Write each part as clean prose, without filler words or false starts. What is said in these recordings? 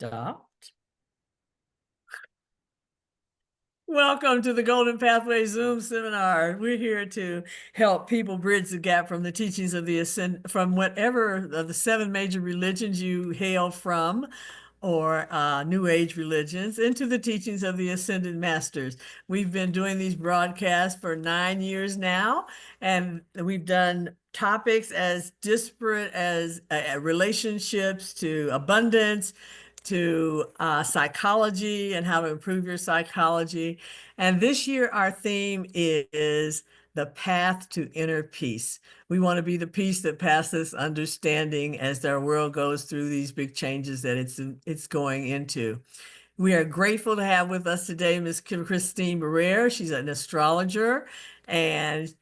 Stopped. Welcome to the Golden Pathway Zoom seminar. We're here to help people bridge the gap from the teachings of the from whatever of the 7 major religions you hail from, or New Age religions, into the teachings of the Ascended Masters. We've been doing these broadcasts for 9 years now, and we've done topics as disparate as relationships to abundance, to psychology and how to improve your psychology. And this year, our theme is the path to inner peace. We want to be the peace that passes understanding as our world goes through these big changes that it's going into. We are grateful to have with us today Ms. Christine Barrere. She's an astrologer, and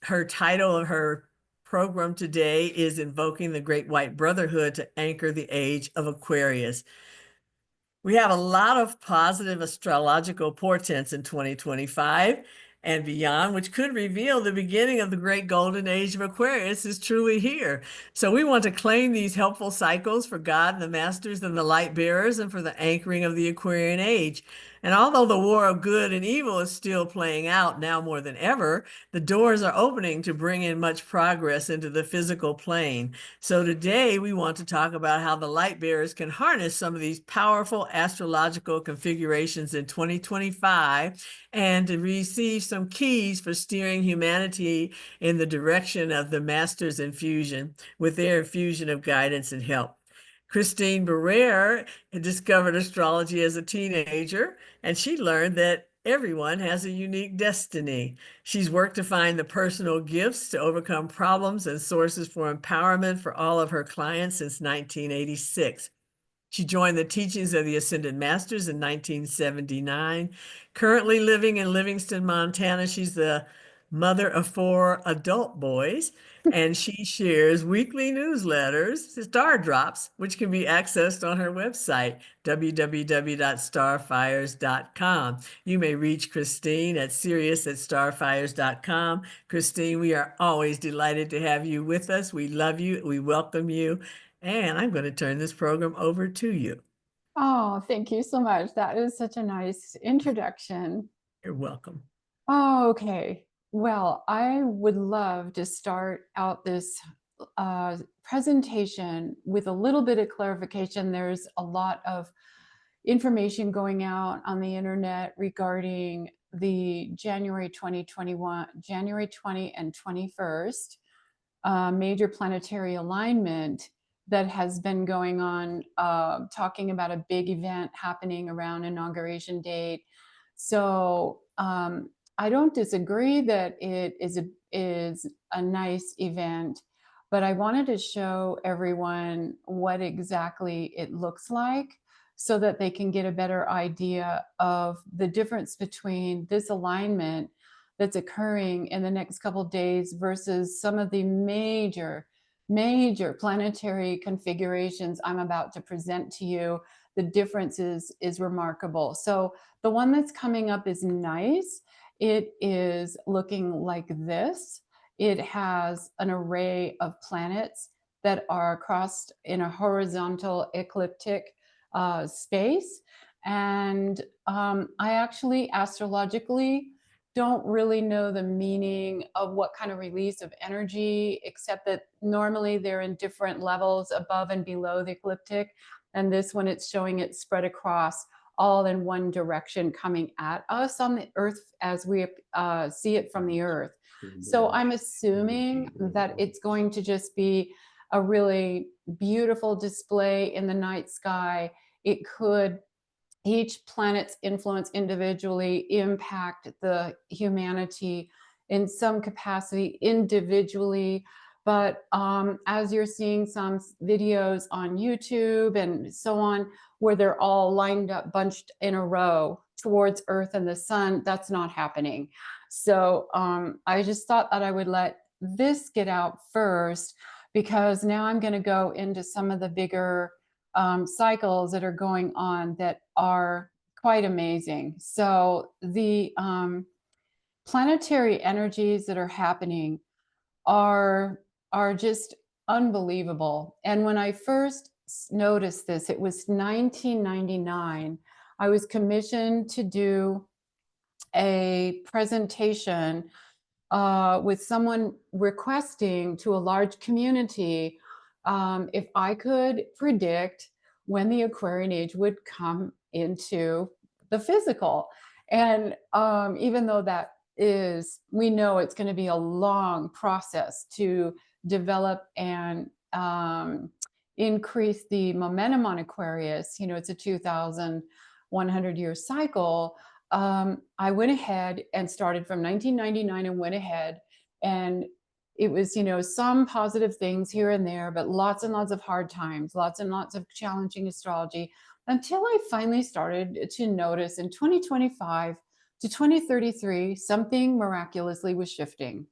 her title of her program today is Invoking the Great White Brotherhood to Anchor the Age of Aquarius. We have a lot of positive astrological portents in 2025 and beyond, which could reveal the beginning of the great Golden Age of Aquarius is truly here. So we want to claim these helpful cycles for God and the Masters and the Lightbearers, and for the anchoring of the Aquarian Age. And although the war of good and evil is still playing out now more than ever, the doors are opening to bring in much progress into the physical plane. So today we want to talk about how the Lightbearers can harness some of these powerful astrological configurations in 2025 and to receive some keys for steering humanity in the direction of the Master's infusion with their infusion of guidance and help. Christine Barrere discovered astrology as a teenager, and she learned that everyone has a unique destiny. She's worked to find the personal gifts to overcome problems and sources for empowerment for all of her clients since 1986. She joined the teachings of the Ascended Masters in 1979. Currently living in Livingston, Montana, she's the mother of 4 adult boys, and she shares weekly newsletters, Star Drops, which can be accessed on her website, www.starfires.com. You may reach Christine at sirius@starfires.com. Christine, we are always delighted to have you with us. We love you. We welcome you. And I'm going to turn this program over to you. Oh, thank you so much. That is such a nice introduction. You're welcome. Oh, okay. Well, I would love to start out this presentation with a little bit of clarification. There's a lot of information going out on the internet regarding the January 20 and 21st major planetary alignment that has been going on, talking about a big event happening around inauguration date. So I don't disagree that it is a nice event, but I wanted to show everyone what exactly it looks like so that they can get a better idea of the difference between this alignment that's occurring in the next couple of days versus some of the major planetary configurations I'm about to present to you. The difference is remarkable. So the one that's coming up is nice. It is looking like this. It has an array of planets that are crossed in a horizontal ecliptic space. And I actually astrologically don't really know the meaning of what kind of release of energy, except that normally they're in different levels above and below the ecliptic. And this one, it's showing it spread across all in one direction coming at us on the earth as we see it from the earth. So I'm assuming that it's going to just be a really beautiful display in the night sky. It could, each planet's influence individually impact the humanity in some capacity individually. But as you're seeing some videos on YouTube and so on, where they're all lined up, bunched in a row towards Earth and the sun, that's not happening. So I just thought that I would let this get out first, because now I'm going to go into some of the bigger cycles that are going on that are quite amazing. So the planetary energies that are happening are just unbelievable. And when I first noticed this. It was 1999. I was commissioned to do a presentation with someone requesting to a large community if I could predict when the Aquarian age would come into the physical. And even though that is, we know it's going to be a long process to develop and increase the momentum on Aquarius, you know, it's a 2,100-year cycle. I went ahead and started from 1999 and went ahead, and it was, you know, some positive things here and there, but lots and lots of hard times, lots and lots of challenging astrology, until I finally started to notice in 2025 to 2033, something miraculously was shifting.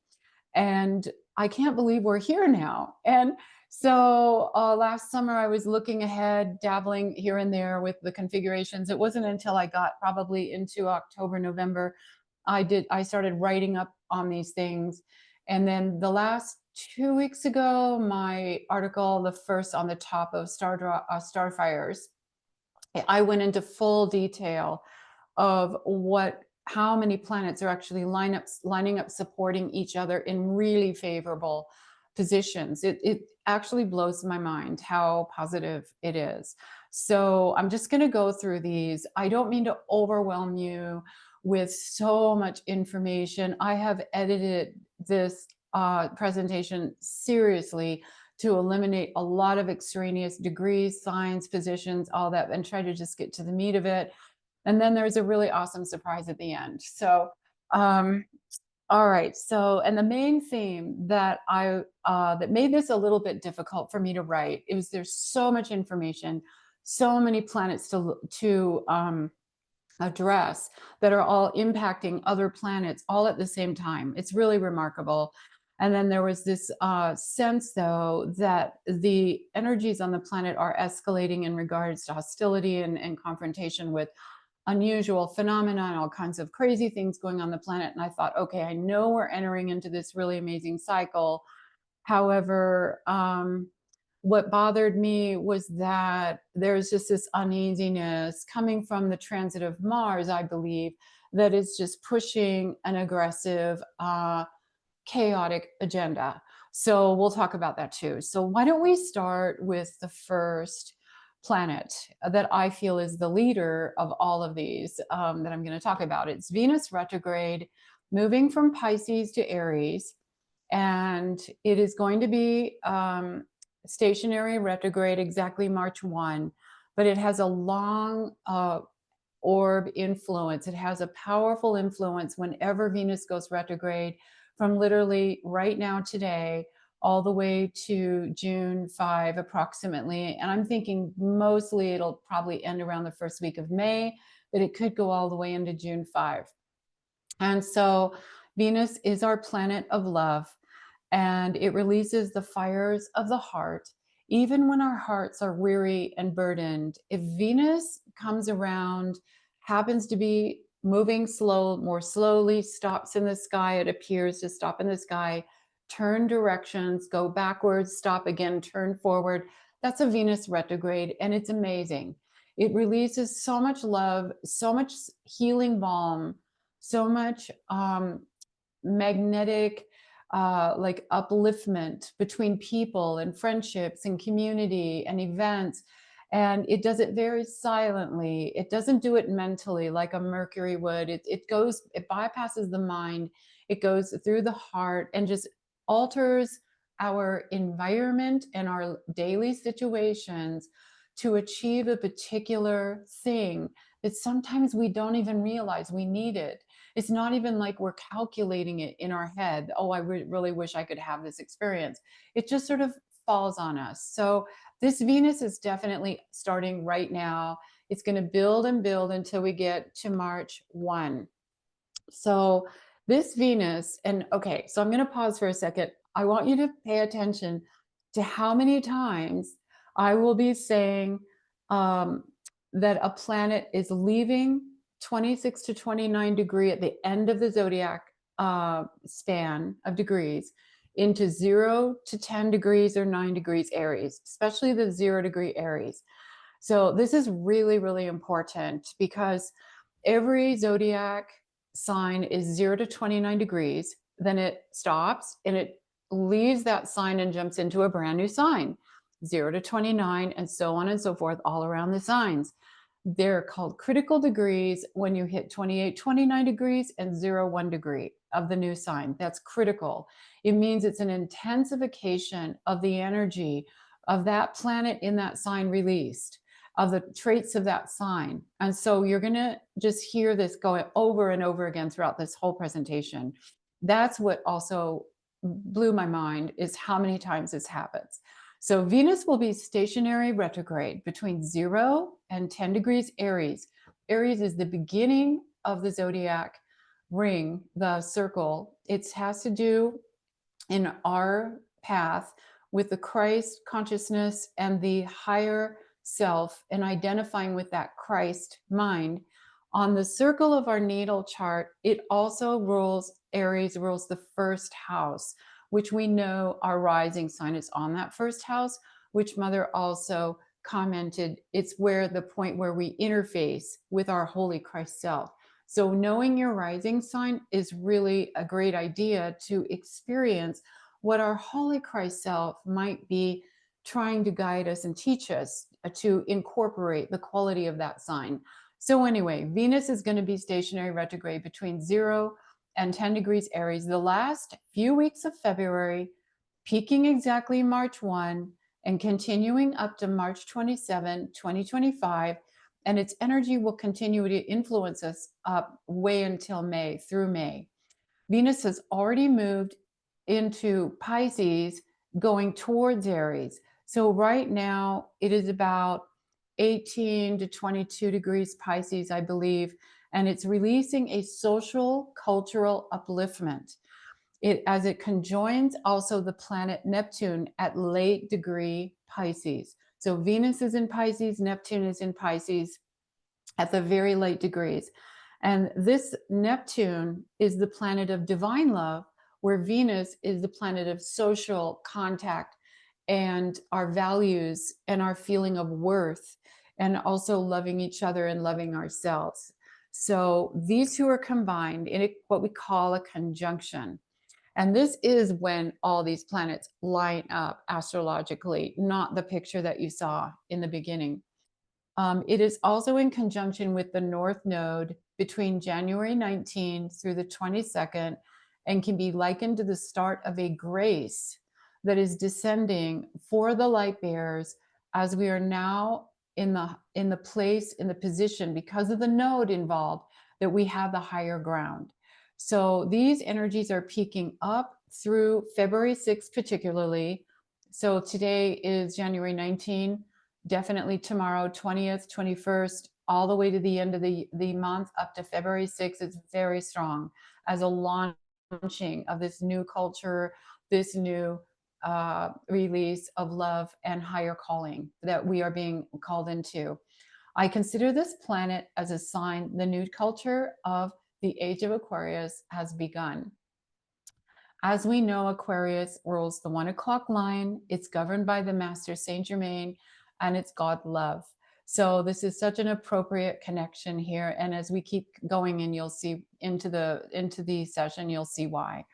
And I can't believe we're here now. And so last summer, I was looking ahead, dabbling here and there with the configurations. It wasn't until I got probably into October, November, I started writing up on these things. And then the last 2 weeks ago, my article, the first on the top of Starfires, I went into full detail of how many planets are actually lining up supporting each other in really favorable positions. It actually blows my mind how positive it is. So I'm just going to go through these. I don't mean to overwhelm you with so much information. I have edited this presentation seriously to eliminate a lot of extraneous degrees, signs, positions, all that, and try to just get to the meat of it. And then there's a really awesome surprise at the end. So, all right. So, and the main theme that that made this a little bit difficult for me to write, it was, there's so much information, so many planets to address that are all impacting other planets all at the same time. It's really remarkable. And then there was this sense, though, that the energies on the planet are escalating in regards to hostility and confrontation with unusual phenomena and all kinds of crazy things going on the planet. And I thought, okay, I know we're entering into this really amazing cycle. However, what bothered me was that there's just this uneasiness coming from the transit of Mars, I believe, that is just pushing an aggressive, chaotic agenda. So we'll talk about that too. So why don't we start with the first planet that I feel is the leader of all of these that I'm going to talk about. It's Venus retrograde, moving from Pisces to Aries, and it is going to be stationary retrograde exactly March 1, but it has a long orb influence. It has a powerful influence whenever Venus goes retrograde, from literally right now today all the way to June 5 approximately. And I'm thinking mostly it'll probably end around the first week of May, but it could go all the way into June 5. And so Venus is our planet of love, and it releases the fires of the heart. Even when our hearts are weary and burdened, if Venus comes around, happens to be moving more slowly, stops in the sky, it appears to stop in the sky, turn directions, go backwards, stop again, turn forward. That's a Venus retrograde, and it's amazing. It releases so much love, so much healing balm, so much magnetic like upliftment between people and friendships and community and events. And it does it very silently. It doesn't do it mentally like a Mercury would. It bypasses the mind. It goes through the heart and just alters our environment and our daily situations to achieve a particular thing that sometimes we don't even realize we need it. It's not even like we're calculating it in our head. Oh, I really wish I could have this experience. It just sort of falls on us. So this Venus is definitely starting right now. It's going to build and build until we get to March 1. So this Venus, and okay, so I'm going to pause for a second. I want you to pay attention to how many times I will be saying that a planet is leaving 26 to 29 degree at the end of the zodiac span of degrees, into 0 to 10 degrees or 9 degrees Aries, especially the 0 degree Aries. So this is really, really important because every zodiac sign is 0 to 29 degrees. Then it stops and it leaves that sign and jumps into a brand new sign, 0 to 29, and so on and so forth, all around the signs. They're called critical degrees when you hit 28, 29 degrees and 0, 1 degree of the new sign. That's critical. It means it's an intensification of the energy of that planet in that sign released, of the traits of that sign. And so you're going to just hear this going over and over again throughout this whole presentation. That's what also blew my mind, is how many times this happens. So Venus will be stationary retrograde between 0 and 10 degrees Aries. Aries is the beginning of the zodiac ring, the circle. It has to do in our path with the Christ consciousness and the higher self, and identifying with that Christ mind. On the circle of our natal chart, it also rules, Aries rules the first house, which we know our rising sign is on that first house, which Mother also commented, it's where the point where we interface with our holy Christ self. So knowing your rising sign is really a great idea to experience what our holy Christ self might be trying to guide us and teach us to incorporate the quality of that sign. So anyway, Venus is going to be stationary retrograde between 0 and 10 degrees Aries the last few weeks of February, peaking exactly March 1 and continuing up to March 27, 2025. And its energy will continue to influence us up way until May, through May. Venus has already moved into Pisces, going towards Aries. So right now it is about 18 to 22 degrees Pisces, I believe, and it's releasing a social, cultural upliftment. As it conjoins also the planet Neptune at late degree Pisces. So Venus is in Pisces, Neptune is in Pisces at the very late degrees. And this Neptune is the planet of divine love, where Venus is the planet of social contact and our values and our feeling of worth, and also loving each other and loving ourselves. So these two are combined in what we call a conjunction. And this is when all these planets line up astrologically, not the picture that you saw in the beginning. It is also in conjunction with the North Node between January 19th through the 22nd, and can be likened to the start of a grace that is descending for the Lightbearers, as we are now in the place, in the position, because of the node involved, that we have the higher ground. So these energies are peaking up through February 6th particularly. So today is January 19, definitely tomorrow, 20th, 21st, all the way to the end of the month up to February 6th. It's very strong as a launching of this new culture, this new release of love and higher calling that we are being called into. I consider this planet as a sign the new culture of the age of Aquarius has begun. As we know, Aquarius rules the 1 o'clock line. It's governed by the Master Saint Germain, and it's God love. So this is such an appropriate connection here. And as we keep going, and you'll see into the session, you'll see why.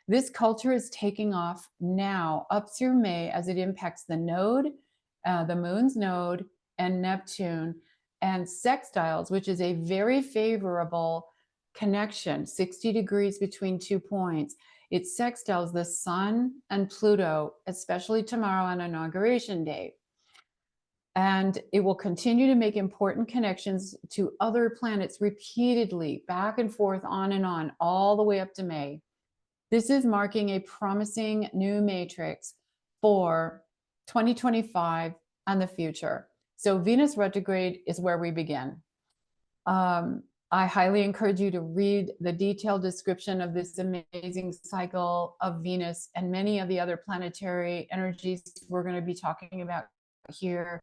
This culture is taking off now up through May as it impacts the node, the moon's node, and Neptune, and sextiles, which is a very favorable connection, 60 degrees between 2 points. It sextiles the sun and Pluto, especially tomorrow on Inauguration Day. And it will continue to make important connections to other planets repeatedly, back and forth, on and on, all the way up to May. This is marking a promising new matrix for 2025 and the future. So Venus retrograde is where we begin. I highly encourage you to read the detailed description of this amazing cycle of Venus and many of the other planetary energies we're going to be talking about here.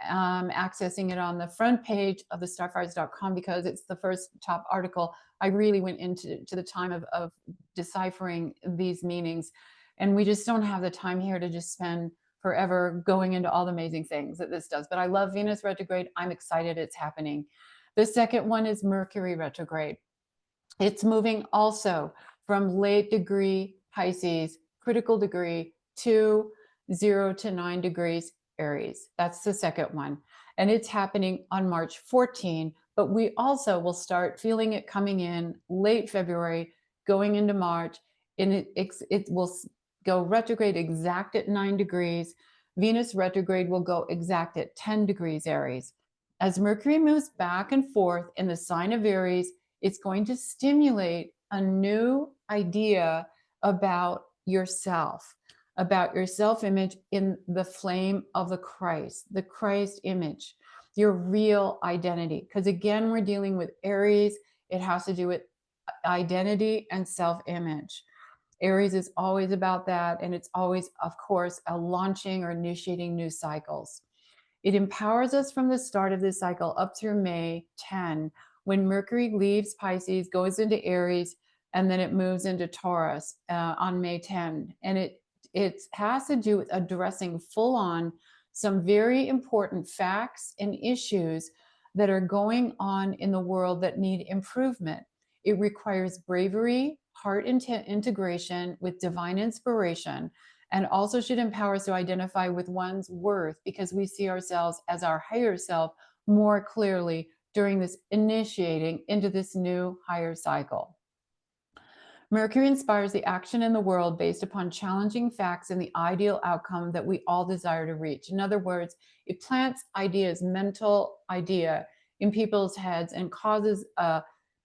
Accessing it on the front page of the starfires.com, because it's the first top article. I really went into the time of deciphering these meanings. And we just don't have the time here to just spend forever going into all the amazing things that this does. But I love Venus retrograde. I'm excited it's happening. The second one is Mercury retrograde. It's moving also from late degree Pisces, critical degree, to 0 to 9 degrees Aries. That's the second one. And it's happening on March 14. But we also will start feeling it coming in late February, going into March. And it will go retrograde exact at 9 degrees. Venus retrograde will go exact at 10 degrees Aries. As Mercury moves back and forth in the sign of Aries, it's going to stimulate a new idea about yourself, about your self-image in the flame of the Christ image, your real identity. Because again, we're dealing with Aries. It has to do with identity and self-image. Aries is always about that. And it's always, of course, a launching or initiating new cycles. It empowers us from the start of this cycle up through May 10, when Mercury leaves Pisces, goes into Aries, and then it moves into Taurus on May 10. And it has to do with addressing full on some very important facts and issues that are going on in the world that need improvement. It requires bravery, heart integration with divine inspiration, and also should empower us to identify with one's worth, because we see ourselves as our higher self more clearly during this initiating into this new higher cycle. Mercury inspires the action in the world based upon challenging facts and the ideal outcome that we all desire to reach. In other words, it plants ideas, mental idea in people's heads, and causes,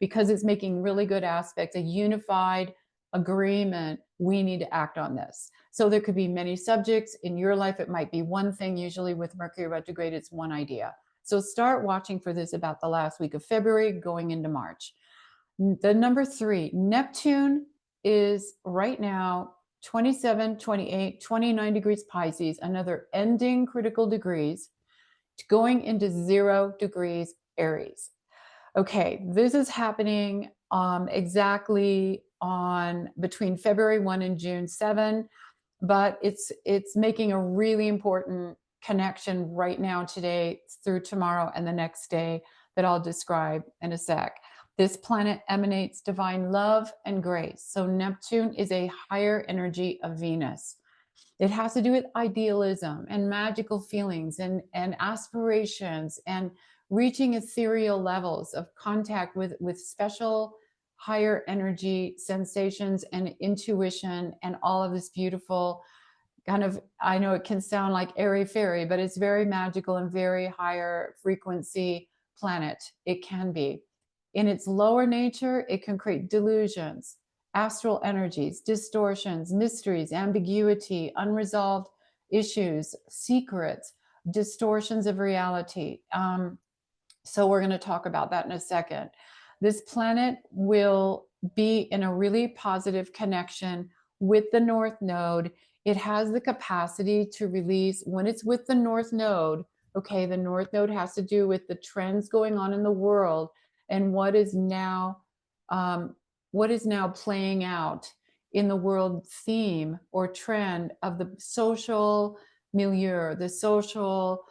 because it's making really good aspects, a unified agreement. We need to act on this. So there could be many subjects in your life. It might be one thing. Usually with Mercury retrograde, it's one idea. So start watching for this about the last week of February going into March. The number 3, Neptune, is right now 27, 28, 29 degrees Pisces, another ending critical degrees, going into 0 degrees Aries. Okay, this is happening exactly on between February 1 and June 7, but it's making a really important connection right now, today through tomorrow and the next day, that I'll describe in a sec. This planet emanates divine love and grace. So Neptune is a higher energy of Venus. It has to do with idealism and magical feelings and aspirations, and reaching ethereal levels of contact with special higher energy sensations and intuition, and all of this beautiful kind of, I know it can sound like airy fairy, but it's very magical and very higher frequency planet. It can be. In its lower nature, it can create delusions, astral energies, distortions, mysteries, ambiguity, unresolved issues, secrets, distortions of reality. So we're going to talk about that in a second. This planet will be in a really positive connection with the North Node. It has the capacity to release, when it's with the North Node, okay, the North Node has to do with the trends going on in the world and what is now playing out in the world theme or trend of the social milieu, the social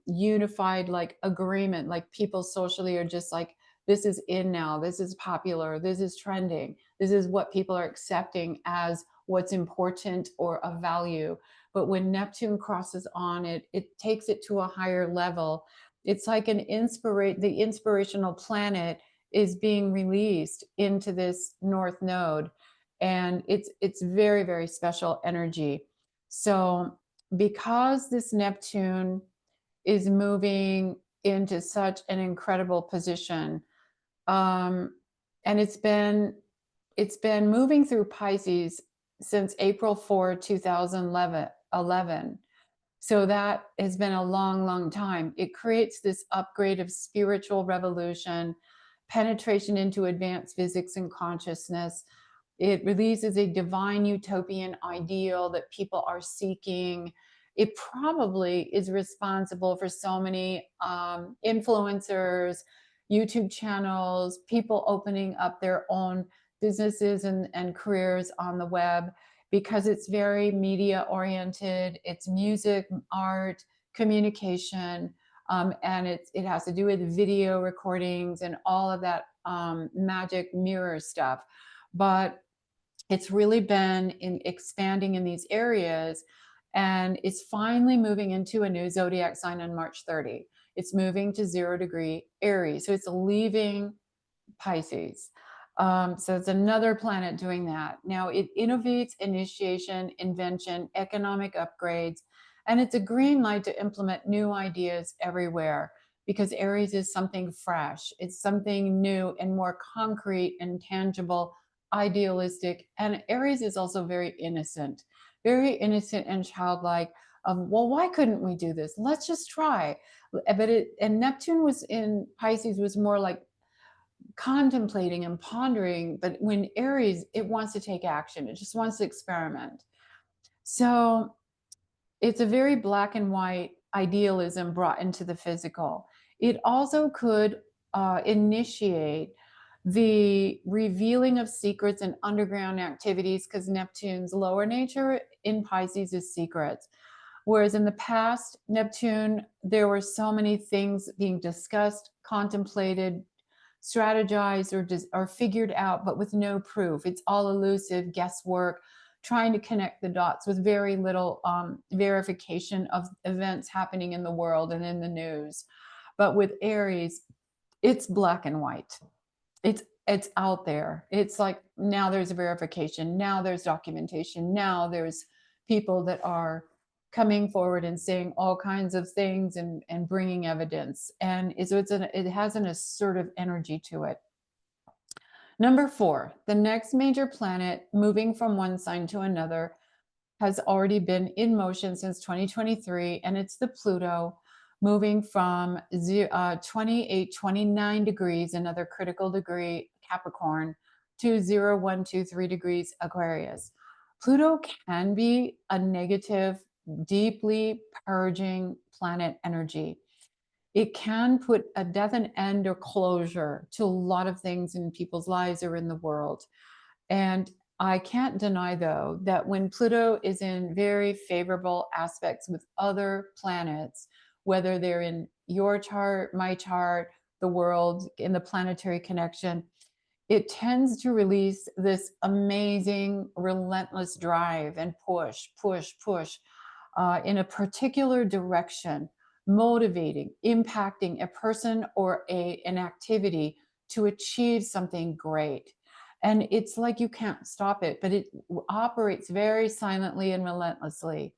unified like agreement, like people socially are just like, this is in now, this is popular, this is trending, this is what people are accepting as what's important or of value. But when Neptune crosses on it, it takes it to a higher level. It's like the inspirational planet is being released into this North Node, and it's very, very special energy. So because this Neptune is moving into such an incredible position, and it's been moving through Pisces since April 4, 2011. So that has been a long, long time. It creates this upgrade of spiritual revolution, penetration into advanced physics and consciousness. It releases a divine utopian ideal that people are seeking. It probably is responsible for so many influencers, YouTube channels, people opening up their own businesses and careers on the web. because it's very media oriented. It's music, art, communication, and it has to do with video recordings and all of that magic mirror stuff. But it's really been in expanding in these areas, and it's finally moving into a new zodiac sign on March 30. It's moving to 0 degree Aries. So it's leaving Pisces. So it's another planet doing that. Now it innovates, initiation, invention, economic upgrades, and it's a green light to implement new ideas everywhere, because Aries is something fresh. It's something new and more concrete and tangible, idealistic. And Aries is also very innocent and childlike. Well, why couldn't we do this? Let's just try. And Neptune was in Pisces was more like contemplating and pondering, but when Aries, it wants to take action. It just wants to experiment. So it's a very black and white idealism brought into the physical. It also could initiate the revealing of secrets and underground activities, because Neptune's lower nature in Pisces is secrets. Whereas in the past, Neptune, there were so many things being discussed, contemplated, strategized, or figured out, but with no proof. It's all elusive guesswork, trying to connect the dots with very little verification of events happening in the world and in the news. But with Aries, it's black and white. It's out there. It's like, now there's a verification, now there's documentation, now there's people that are coming forward and saying all kinds of things and bringing evidence. And so it has an assertive energy to it. Number 4, the next major planet moving from one sign to another has already been in motion since 2023, and it's the Pluto, moving from 28, 29 degrees, another critical degree, Capricorn, to 0, 1, 2, 3 degrees, Aquarius. Pluto can be a negative, deeply purging planet energy. It can put a death and end or closure to a lot of things in people's lives or in the world. And I can't deny, though, that when Pluto is in very favorable aspects with other planets, whether they're in your chart, my chart, the world, in the planetary connection, it tends to release this amazing, relentless drive and push, push, push in a particular direction, motivating, impacting a person or an activity to achieve something great. And it's like you can't stop it, but it operates very silently and relentlessly.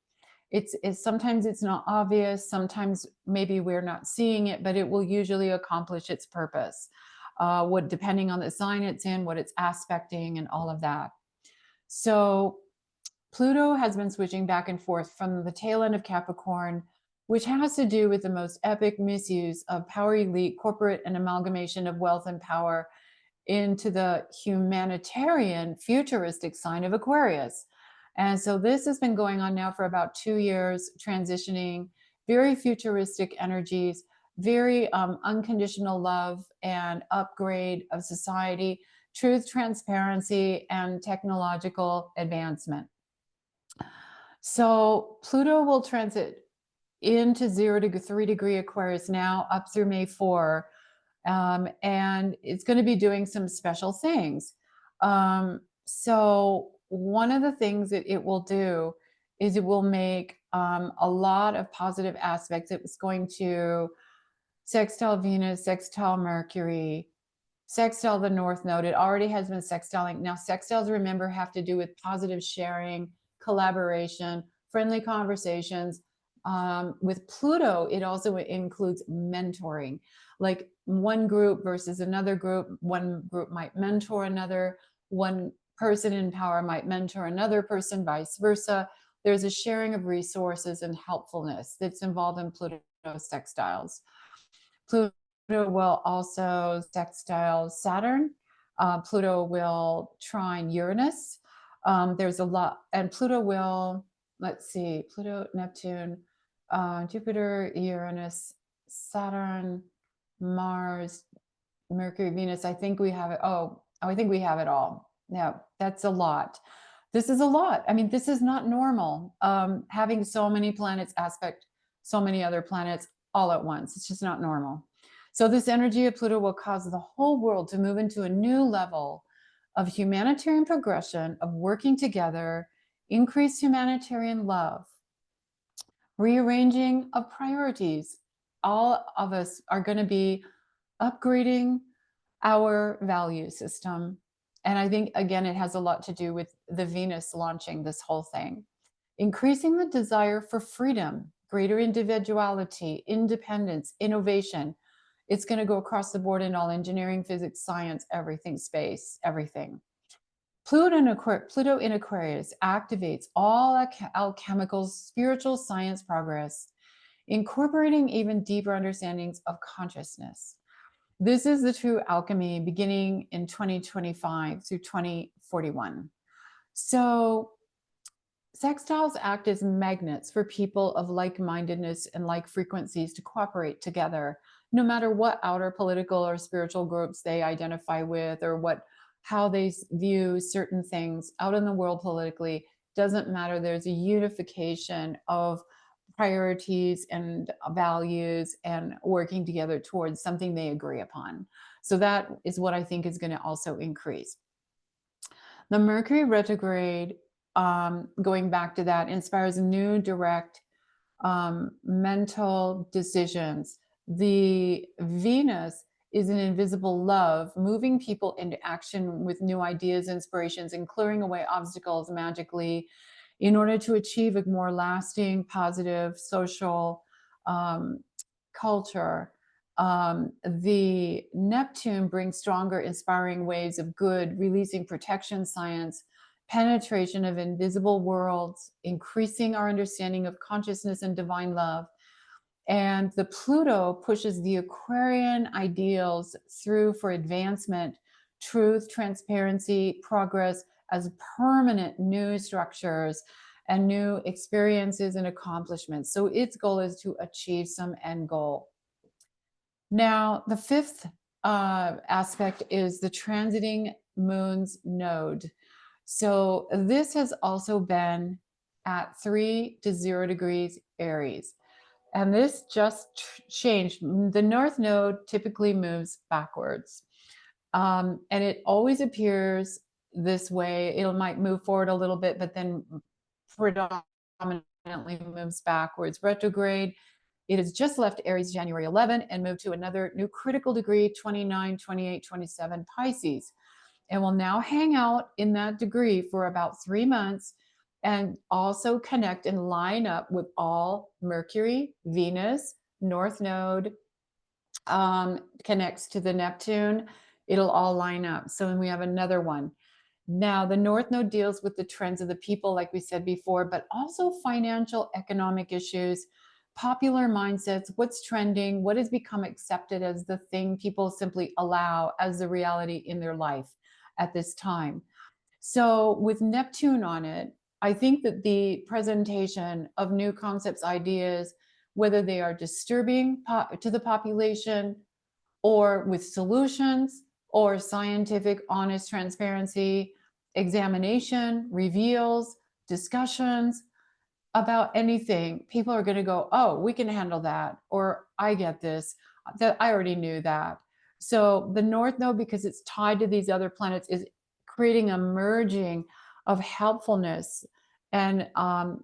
It's sometimes it's not obvious, sometimes maybe we're not seeing it, but it will usually accomplish its purpose. What depending on the sign it's in, what it's aspecting, and all of that. So Pluto has been switching back and forth from the tail end of Capricorn, which has to do with the most epic misuse of power elite, corporate, and amalgamation of wealth and power, into the humanitarian, futuristic sign of Aquarius. And so this has been going on now for about 2 years, transitioning very futuristic energies, very unconditional love and upgrade of society, truth, transparency, and technological advancement. So Pluto will transit into 0 to 3 degree Aquarius now up through May 4. And it's going to be doing some special things. So one of the things that it will do is it will make a lot of positive aspects. It's going to sextile Venus, sextile Mercury, sextile the North Node. It already has been sextiling. Now, sextiles, remember, have to do with positive sharing, collaboration, friendly conversations. With Pluto, it also includes mentoring, like one group versus another group. One group might mentor another, one person in power might mentor another person, vice versa. There's a sharing of resources and helpfulness that's involved in Pluto sextiles. Pluto will also sextile Saturn. Pluto will trine Uranus. There's a lot, and Pluto will, let's see, Pluto, Neptune, Jupiter, Uranus, Saturn, Mars, Mercury, Venus. I think we have it. Oh, I think we have it all. Yeah, that's a lot. This is a lot. I mean, this is not normal. Having so many planets aspect so many other planets all at once. It's just not normal. So this energy of Pluto will cause the whole world to move into a new level of humanitarian progression, of working together, increased humanitarian love, rearranging of priorities. All of us are going to be upgrading our value system. And I think, again, it has a lot to do with the Venus launching this whole thing. Increasing the desire for freedom, greater individuality, independence, innovation. It's going to go across the board in all engineering, physics, science, everything, space, everything. Pluto in Aquarius activates all alchemical, spiritual science progress, incorporating even deeper understandings of consciousness. This is the true alchemy beginning in 2025 through 2041. So sextiles act as magnets for people of like-mindedness and like frequencies to cooperate together, no matter what outer political or spiritual groups they identify with, or how they view certain things out in the world politically. Doesn't matter. There's a unification of priorities and values and working together towards something they agree upon. So that is what I think is going to also increase. The Mercury retrograde, going back to that, inspires new direct mental decisions. The Venus is an invisible love, moving people into action with new ideas, inspirations, and clearing away obstacles magically in order to achieve a more lasting, positive social culture. The Neptune brings stronger, inspiring waves of good, releasing protection science, penetration of invisible worlds, increasing our understanding of consciousness and divine love. And the Pluto pushes the Aquarian ideals through for advancement, truth, transparency, progress as permanent new structures and new experiences and accomplishments. So its goal is to achieve some end goal. Now, the fifth aspect is the transiting moon's node. So this has also been at 3 to 0 degrees Aries. And this just changed. The North Node typically moves backwards. And it always appears this way. It might move forward a little bit, but then predominantly moves backwards. Retrograde. It has just left Aries January 11 and moved to another new critical degree, 29, 28, 27 Pisces. And will now hang out in that degree for about 3 months and also connect and line up with all Mercury, Venus, North Node, connects to the Neptune. It'll all line up. So then we have another one. Now, the North Node deals with the trends of the people, like we said before, but also financial, economic issues, popular mindsets, what's trending, what has become accepted as the thing people simply allow as the reality in their life at this time. So with Neptune on it, I think that the presentation of new concepts, ideas, whether they are disturbing to the population or with solutions or scientific, honest transparency, examination, reveals, discussions about anything, people are going to go, oh, we can handle that, or I get this, that I already knew that. So the North Node, because it's tied to these other planets, is creating a merging of helpfulness and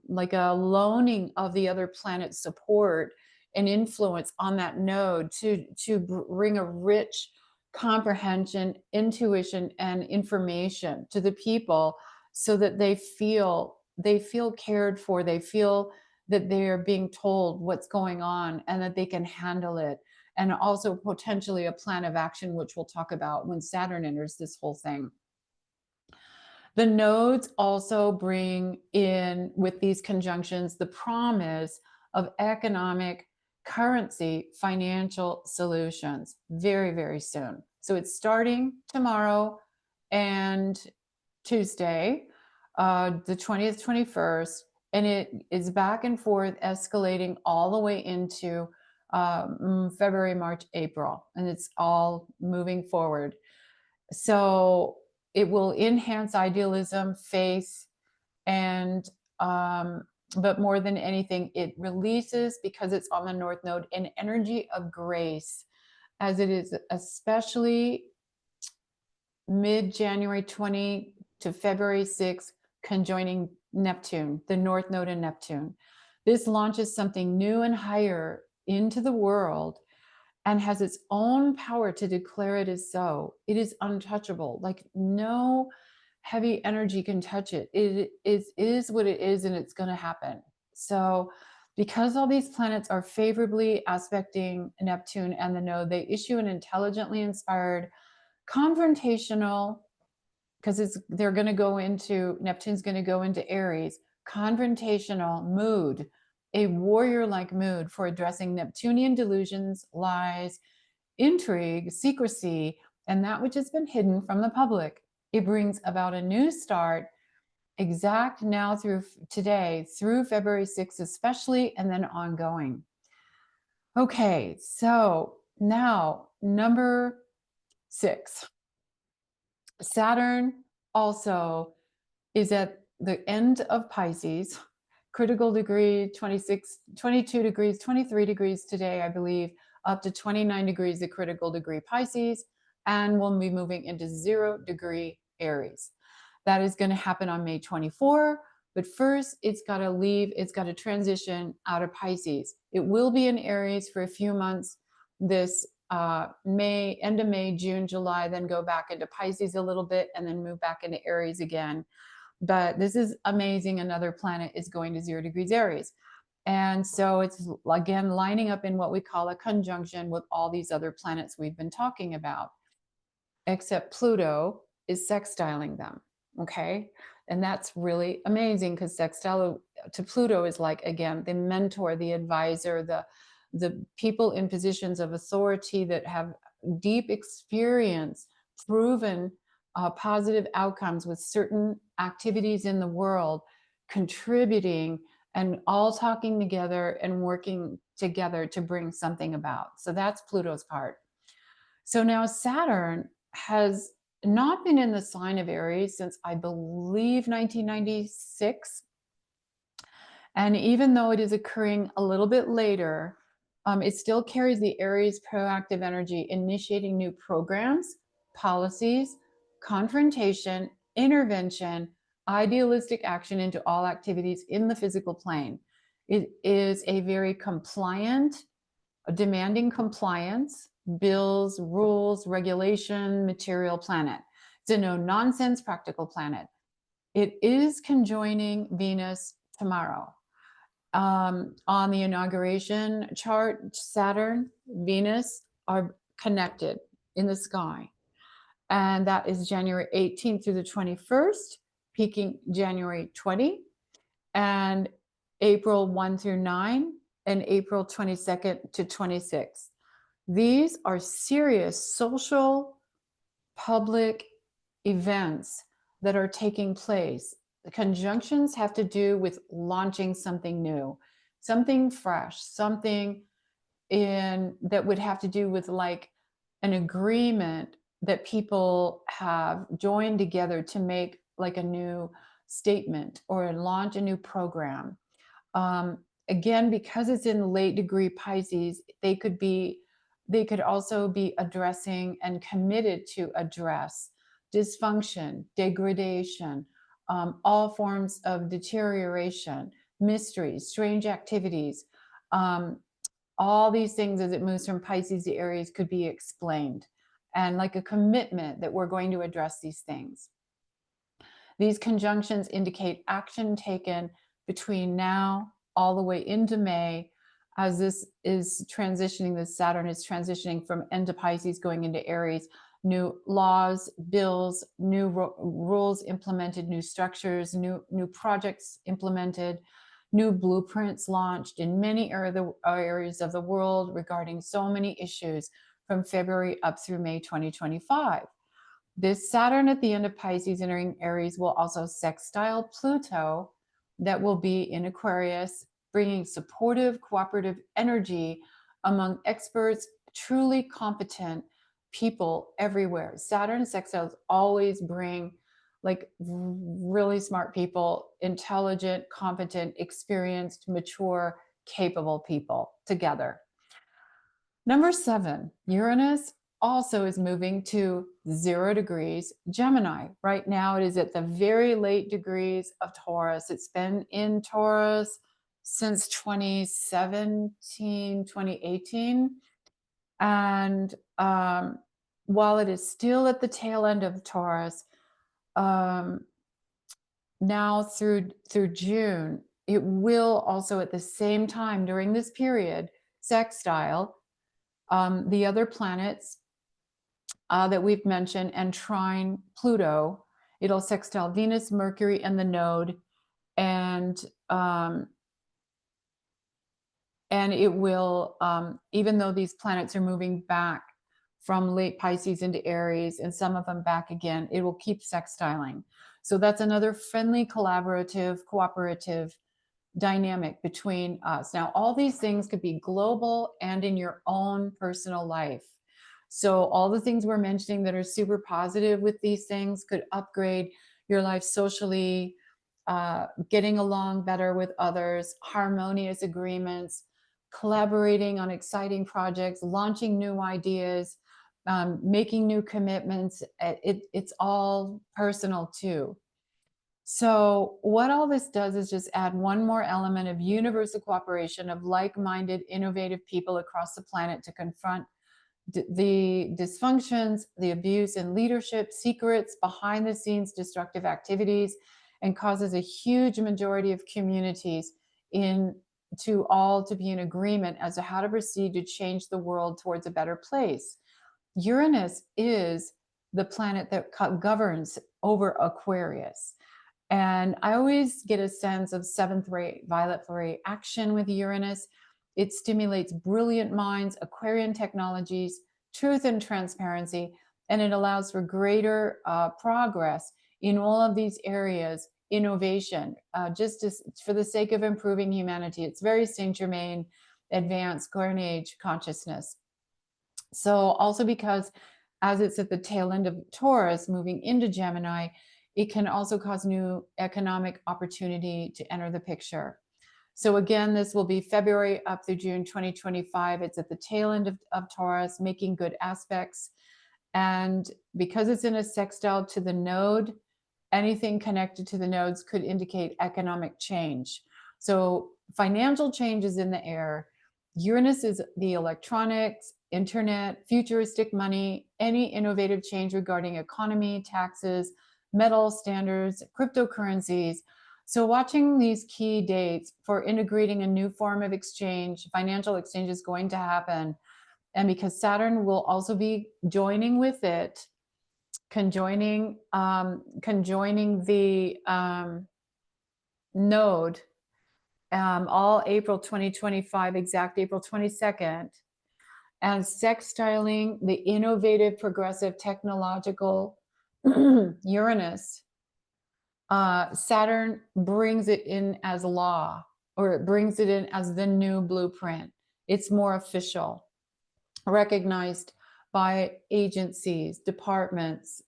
like a loaning of the other planet's support and influence on that node to bring a rich comprehension, intuition, and information to the people so that they feel cared for, they feel that they are being told what's going on and that they can handle it. And also potentially a plan of action, which we'll talk about when Saturn enters this whole thing. The nodes also bring in, with these conjunctions, the promise of economic, currency, financial solutions very, very soon. So it's starting tomorrow and Tuesday, the 20th, 21st, and it is back and forth escalating all the way into February, March, April, and it's all moving forward. So it will enhance idealism, faith, And but more than anything, it releases, because it's on the North Node, an energy of grace, as it is especially mid-January 20 to February 6, conjoining Neptune, the North Node and Neptune. This launches something new and higher into the world and has its own power to declare it as so. It is untouchable. Like no heavy energy can touch it. It is what it is, and it's going to happen. So, because all these planets are favorably aspecting Neptune and the node, they issue an intelligently inspired, confrontational, because they're going to go into, Neptune's going to go into Aries, confrontational mood, a warrior-like mood for addressing Neptunian delusions, lies, intrigue, secrecy, and that which has been hidden from the public. It brings about a new start, exact now through today, through February 6th especially, and then ongoing. Okay, so now number 6. Saturn also is at the end of Pisces, critical degree 26, 22 degrees, 23 degrees today, I believe, up to 29 degrees, the critical degree Pisces, and we'll be moving into 0 degree Aries. That is going to happen on May 24, but first it's got to leave, it's got to transition out of Pisces. It will be in Aries for a few months this May, end of May, June, July, then go back into Pisces a little bit and then move back into Aries again. But this is amazing. Another planet is going to 0 degrees Aries. And so it's again lining up in what we call a conjunction with all these other planets we've been talking about, except Pluto is sextiling them. Okay. And that's really amazing, because sextile to Pluto is like, again, the mentor, the advisor, the people in positions of authority that have deep experience, proven positive outcomes with certain activities in the world, contributing and all talking together and working together to bring something about. So that's Pluto's part. So now Saturn has not been in the sign of Aries since, I believe, 1996. And even though it is occurring a little bit later, it still carries the Aries proactive energy, initiating new programs, policies, confrontation, intervention, idealistic action into all activities in the physical plane. It is a very compliant, demanding compliance, bills, rules, regulation, material planet. It's a no-nonsense practical planet. It is conjoining Venus tomorrow. On the inauguration chart, Saturn, Venus are connected in the sky. And that is January 18th through the 21st, peaking January 20, and April 1 through 9, and April 22nd to 26th. These are serious social, public events that are taking place. The conjunctions have to do with launching something new, something fresh, something that would have to do with like an agreement that people have joined together to make like a new statement or launch a new program. Again, because it's in late degree Pisces, they could also be addressing and committed to address dysfunction, degradation, all forms of deterioration, mysteries, strange activities, all these things as it moves from Pisces to Aries could be explained, and like a commitment that we're going to address these things. These conjunctions indicate action taken between now all the way into May, as this is transitioning, the Saturn is transitioning from into Pisces going into Aries. New laws, bills, new rules implemented, new structures, new projects implemented, new blueprints launched in many areas of the world regarding so many issues from February up through May 2025. This Saturn at the end of Pisces entering Aries will also sextile Pluto, that will be in Aquarius, bringing supportive, cooperative energy among experts, truly competent people everywhere. Saturn sextiles always bring like really smart people, intelligent, competent, experienced, mature, capable people together. Number 7, Uranus also is moving to 0 degrees Gemini. Right now, it is at the very late degrees of Taurus. It's been in Taurus since 2017, 2018. And while it is still at the tail end of Taurus, um, now through June, it will also at the same time during this period sextile the other planets that we've mentioned and trine Pluto. It'll sextile Venus, Mercury, and the node, and it will, even though these planets are moving back from late Pisces into Aries and some of them back again, it will keep sextiling. So that's another friendly, collaborative, cooperative dynamic between us. Now, all these things could be global and in your own personal life. So all the things we're mentioning that are super positive with these things could upgrade your life socially, getting along better with others, harmonious agreements, collaborating on exciting projects, launching new ideas, making new commitments. It's all personal too. So what all this does is just add one more element of universal cooperation of like-minded, innovative people across the planet to confront the dysfunctions, the abuse in leadership, secrets, behind the scenes destructive activities, and causes a huge majority of communities to all to be in agreement as to how to proceed to change the world towards a better place. Uranus is the planet that governs over Aquarius. And I always get a sense of seventh ray, violet ray action with Uranus. It stimulates brilliant minds, Aquarian technologies, truth and transparency, and it allows for greater progress in all of these areas, innovation, for the sake of improving humanity. It's very Saint Germain, advanced Golden Age consciousness. So also because as it's at the tail end of Taurus, moving into Gemini, it can also cause new economic opportunity to enter the picture. So again, this will be February up through June 2025. It's at the tail end of Taurus, making good aspects. And because it's in a sextile to the node, anything connected to the nodes could indicate economic change. So financial change is in the air. Uranus is the electronics, internet, futuristic money, any innovative change regarding economy, taxes, metal standards, cryptocurrencies. So watching these key dates for integrating a new form of exchange, financial exchange is going to happen. And because Saturn will also be joining with it, conjoining the node, all April 2025, exact April 22nd, and sextiling the innovative, progressive, technological Uranus. Saturn brings it in as law, or it brings it in as the new blueprint. It's more official, recognized by agencies, departments,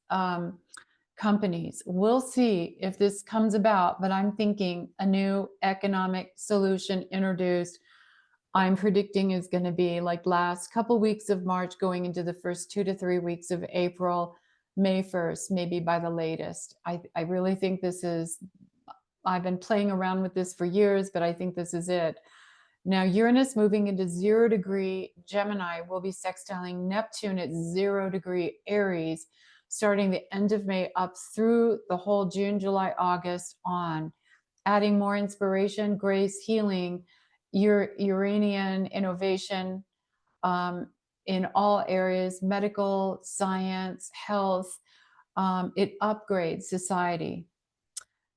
companies. We'll see if this comes about, but I'm thinking a new economic solution introduced, I'm predicting is going to be like last couple weeks of March going into the first 2 to 3 weeks of April, May 1st, maybe by the latest. I really think this is, I've been playing around with this for years, but I think this is it. Now, Uranus moving into 0 degree Gemini will be sextiling Neptune at 0 degree Aries, starting the end of May up through the whole June, July, August on, adding more inspiration, grace, healing, Uranian innovation in all areas, medical, science, health. It upgrades society.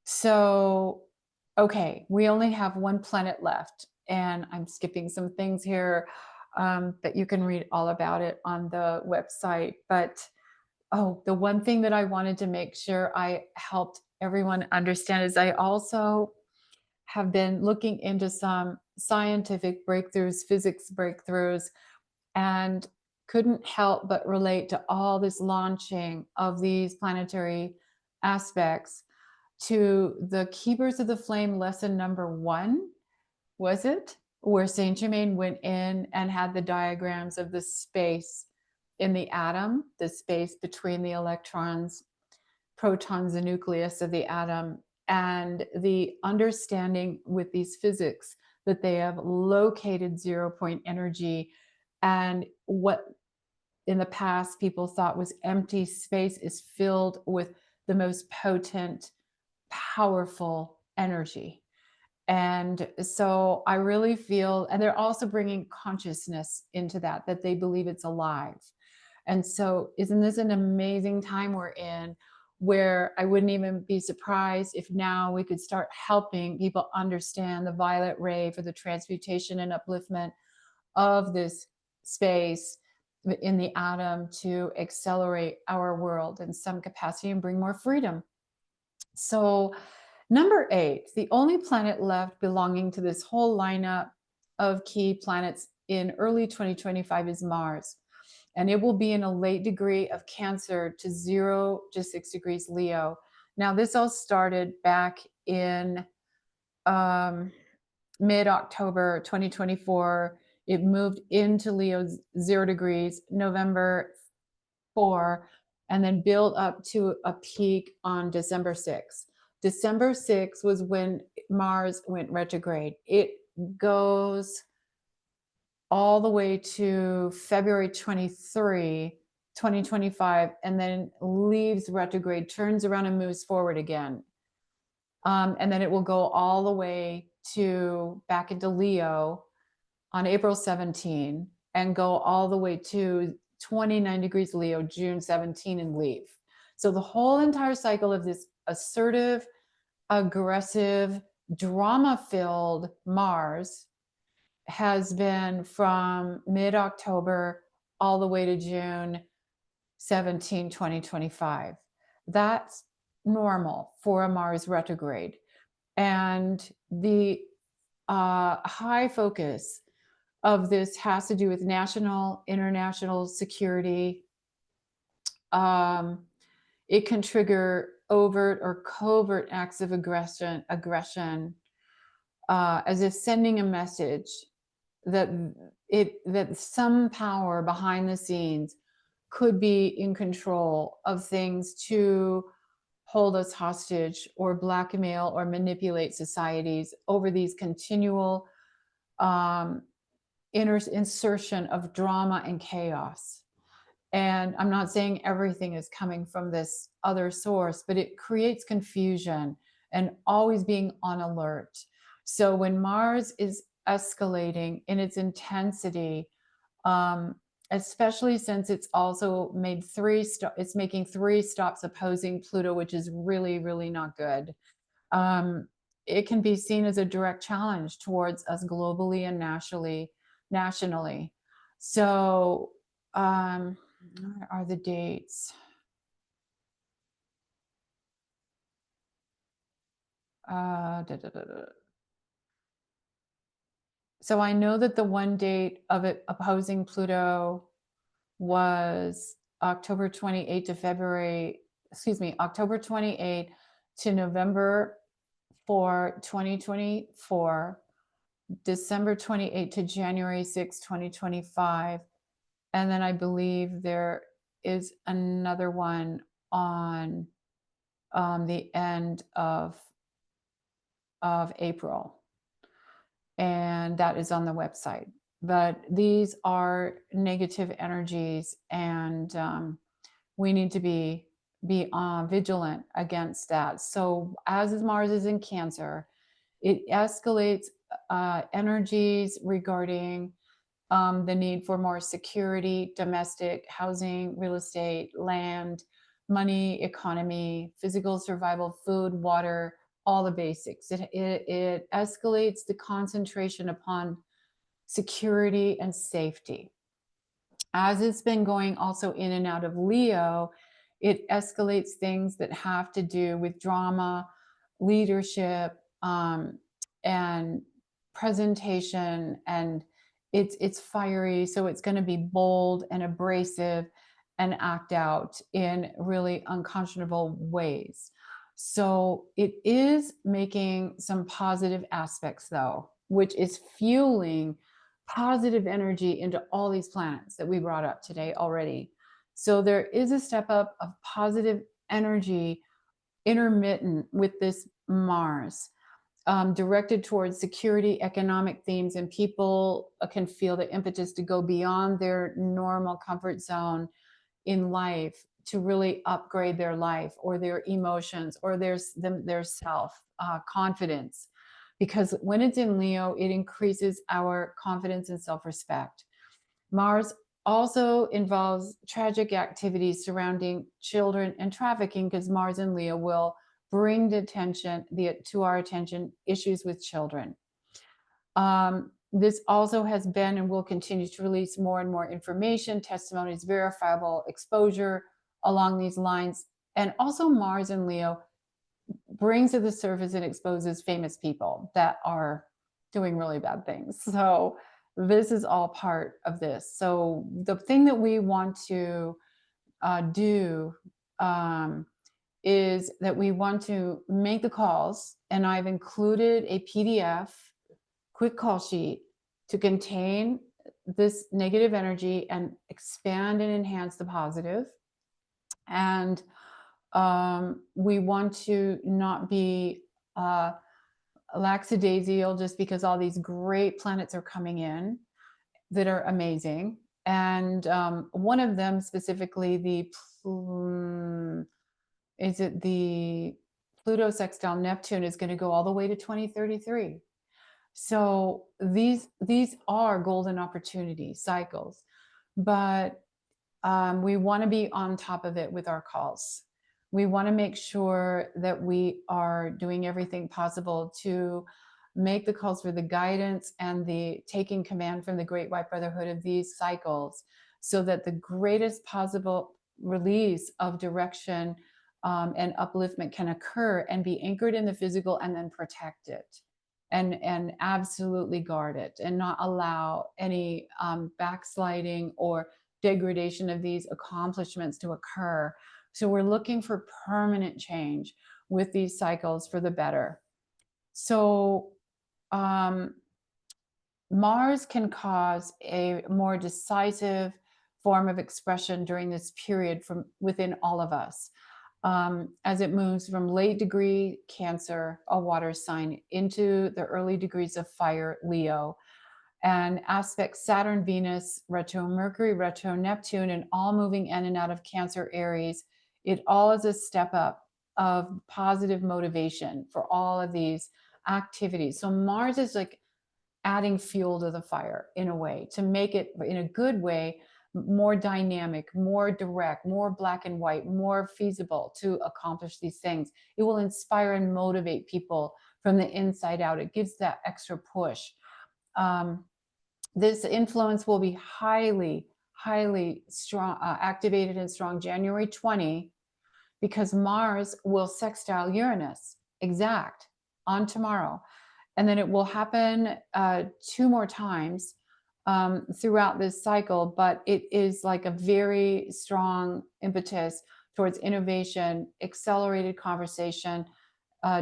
So, okay, we only have one planet left, and I'm skipping some things here that you can read all about it on the website. But the one thing that I wanted to make sure I helped everyone understand is I also have been looking into some scientific breakthroughs, physics breakthroughs, and couldn't help but relate to all this launching of these planetary aspects to the Keepers of the Flame lesson number 1, was it? Where Saint Germain went in and had the diagrams of the space in the atom, the space between the electrons, protons, the nucleus of the atom, and the understanding with these physics that they have located 0 point energy, and what in the past people thought was empty space is filled with the most potent, powerful energy. And so I really feel, and they're also bringing consciousness into that they believe it's alive. And so, isn't this an amazing time we're in, where I wouldn't even be surprised if now we could start helping people understand the violet ray for the transmutation and upliftment of this space in the atom to accelerate our world in some capacity and bring more freedom. So, number 8, the only planet left belonging to this whole lineup of key planets in early 2025 is Mars. And it will be in a late degree of Cancer to 0 to 6 degrees Leo. Now, this all started back in mid October 2024. It moved into Leo 0 degrees November 4, and then built up to a peak on December 6th. December 6th was when Mars went retrograde. It goes all the way to February 23, 2025, and then leaves retrograde, turns around and moves forward again. And then it will go all the way to back into Leo on April 17 and go all the way to 29 degrees Leo, June 17, and leave. So the whole entire cycle of this assertive, aggressive, drama-filled Mars has been from mid-October all the way to June 17, 2025. That's normal for a Mars retrograde. And the high focus of this has to do with national, international security. It can trigger overt or covert acts of aggression, as if sending a message that some power behind the scenes could be in control of things to hold us hostage or blackmail or manipulate societies over these continual insertion of drama and chaos. And I'm not saying everything is coming from this other source, but it creates confusion and always being on alert. So when Mars is escalating in its intensity, especially since it's also made it's making 3 stops opposing Pluto, which is really, really not good. It can be seen as a direct challenge towards us globally and nationally. So, where are the dates? So I know that the one date of it opposing Pluto was October 28 to October 28 to November 4, 2024, December 28 to January 6, 2025. And then I believe there is another one on the end of April. And that is on the website. But these are negative energies, and we need to be vigilant against that. So as Mars is in Cancer, it escalates energies regarding the need for more security, domestic, housing, real estate, land, money, economy, physical survival, food, water, all the basics. It escalates the concentration upon security and safety. As it's been going also in and out of Leo, it escalates things that have to do with drama, leadership, and presentation, and it's fiery, so it's going to be bold and abrasive and act out in really unconscionable ways. So it is making some positive aspects, though, which is fueling positive energy into all these planets that we brought up today already. So there is a step up of positive energy intermittent with this Mars, directed towards security, economic themes, and people can feel the impetus to go beyond their normal comfort zone in life to really upgrade their life or their emotions or their self confidence. Because when it's in Leo, it increases our confidence and self respect. Mars also involves tragic activities surrounding children and trafficking, because Mars and Leo will bring to our attention issues with children. This also has been and will continue to release more and more information, testimonies, verifiable exposure along these lines. And also Mars and Leo brings to the surface and exposes famous people that are doing really bad things. So this is all part of this. So the thing that we want to do is that we want to make the calls, and I've included a PDF quick call sheet to contain this negative energy and expand and enhance the positive. And we want to not be lackadaisical just because all these great planets are coming in that are amazing. And one of them specifically, the Pluto sextile Neptune, is going to go all the way to 2033. So these are golden opportunity cycles, but we want to be on top of it with our calls. We want to make sure that we are doing everything possible to make the calls for the guidance and the taking command from the Great White Brotherhood of these cycles, so that the greatest possible release of direction and upliftment can occur and be anchored in the physical, and then protect it and absolutely guard it and not allow any backsliding or degradation of these accomplishments to occur. So we're looking for permanent change with these cycles for the better. So Mars can cause a more decisive form of expression during this period from within all of us, as it moves from late degree Cancer, a water sign, into the early degrees of fire, Leo, and aspects Saturn, Venus, retro Mercury, retro Neptune, and all moving in and out of Cancer, Aries. It all is a step up of positive motivation for all of these activities. So Mars is like adding fuel to the fire in a way, to make it in a good way more dynamic, more direct, more black and white, more feasible to accomplish these things. It will inspire and motivate people from the inside out. It gives that extra push. This influence will be highly, highly strong, activated and strong January 20, because Mars will sextile Uranus exact on tomorrow. And then it will happen 2 more times throughout this cycle, but it is like a very strong impetus towards innovation, accelerated conversation,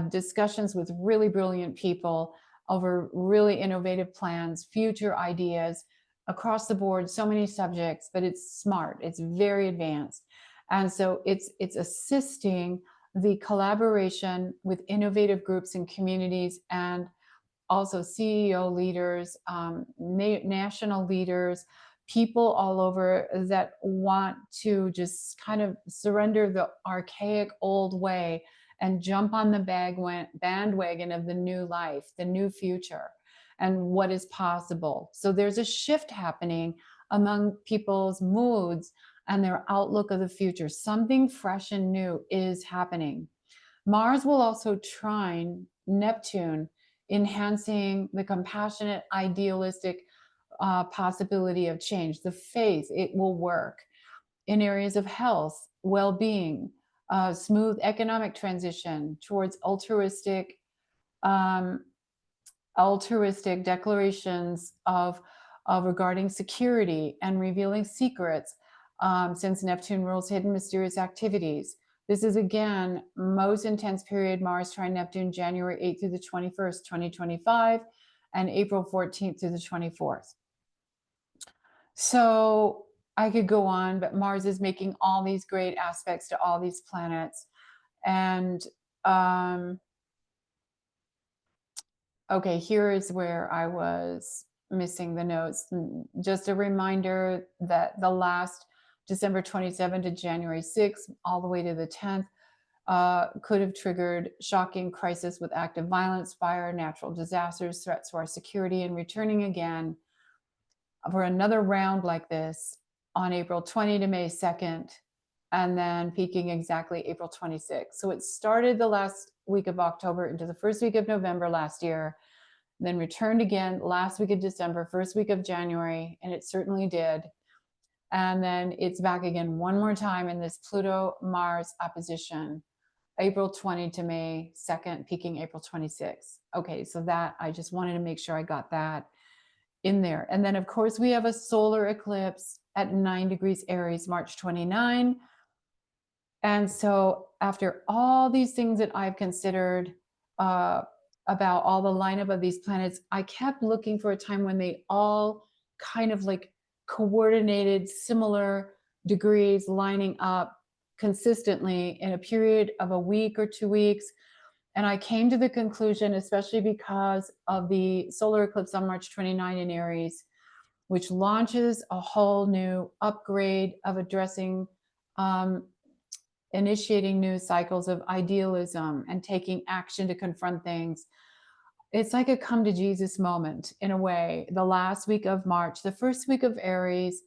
discussions with really brilliant people over really innovative plans, future ideas across the board, so many subjects, but it's smart, it's very advanced. And so it's assisting the collaboration with innovative groups and communities, and also CEO leaders, national leaders, people all over that want to just kind of surrender the archaic old way and jump on the bandwagon of the new life, the new future, and what is possible. So there's a shift happening among people's moods and their outlook of the future. Something fresh and new is happening. Mars will also trine Neptune, enhancing the compassionate, idealistic possibility of change, the faith it will work in areas of health, well-being, smooth economic transition towards altruistic declarations of regarding security and revealing secrets, since Neptune rules hidden mysterious activities. This is, again, most intense period, Mars trine Neptune, January 8th through the 21st, 2025, and April 14th through the 24th. So I could go on, but Mars is making all these great aspects to all these planets. And okay, here is where I was missing the notes. Just a reminder that the last December 27 to January 6th, all the way to the 10th, could have triggered shocking crisis with active violence, fire, natural disasters, threats to our security, and returning again for another round like this on April 20 to May 2nd, and then peaking exactly April 26th. So it started the last week of October into the first week of November last year, then returned again last week of December, first week of January, and it certainly did. And then it's back again one more time in this Pluto-Mars opposition, April 20 to May 2nd, peaking April 26th. Okay, so that, I just wanted to make sure I got that in there. And then, of course, we have a solar eclipse at 9 degrees Aries, March 29. And so after all these things that I've considered about all the lineup of these planets, I kept looking for a time when they all kind of like coordinated, similar degrees lining up consistently in a period of a week or 2 weeks. And I came to the conclusion, especially because of the solar eclipse on March 29 in Aries, which launches a whole new upgrade of addressing, initiating new cycles of idealism and taking action to confront things. It's like a come to Jesus moment in a way. The last week of March, the first week of Aries,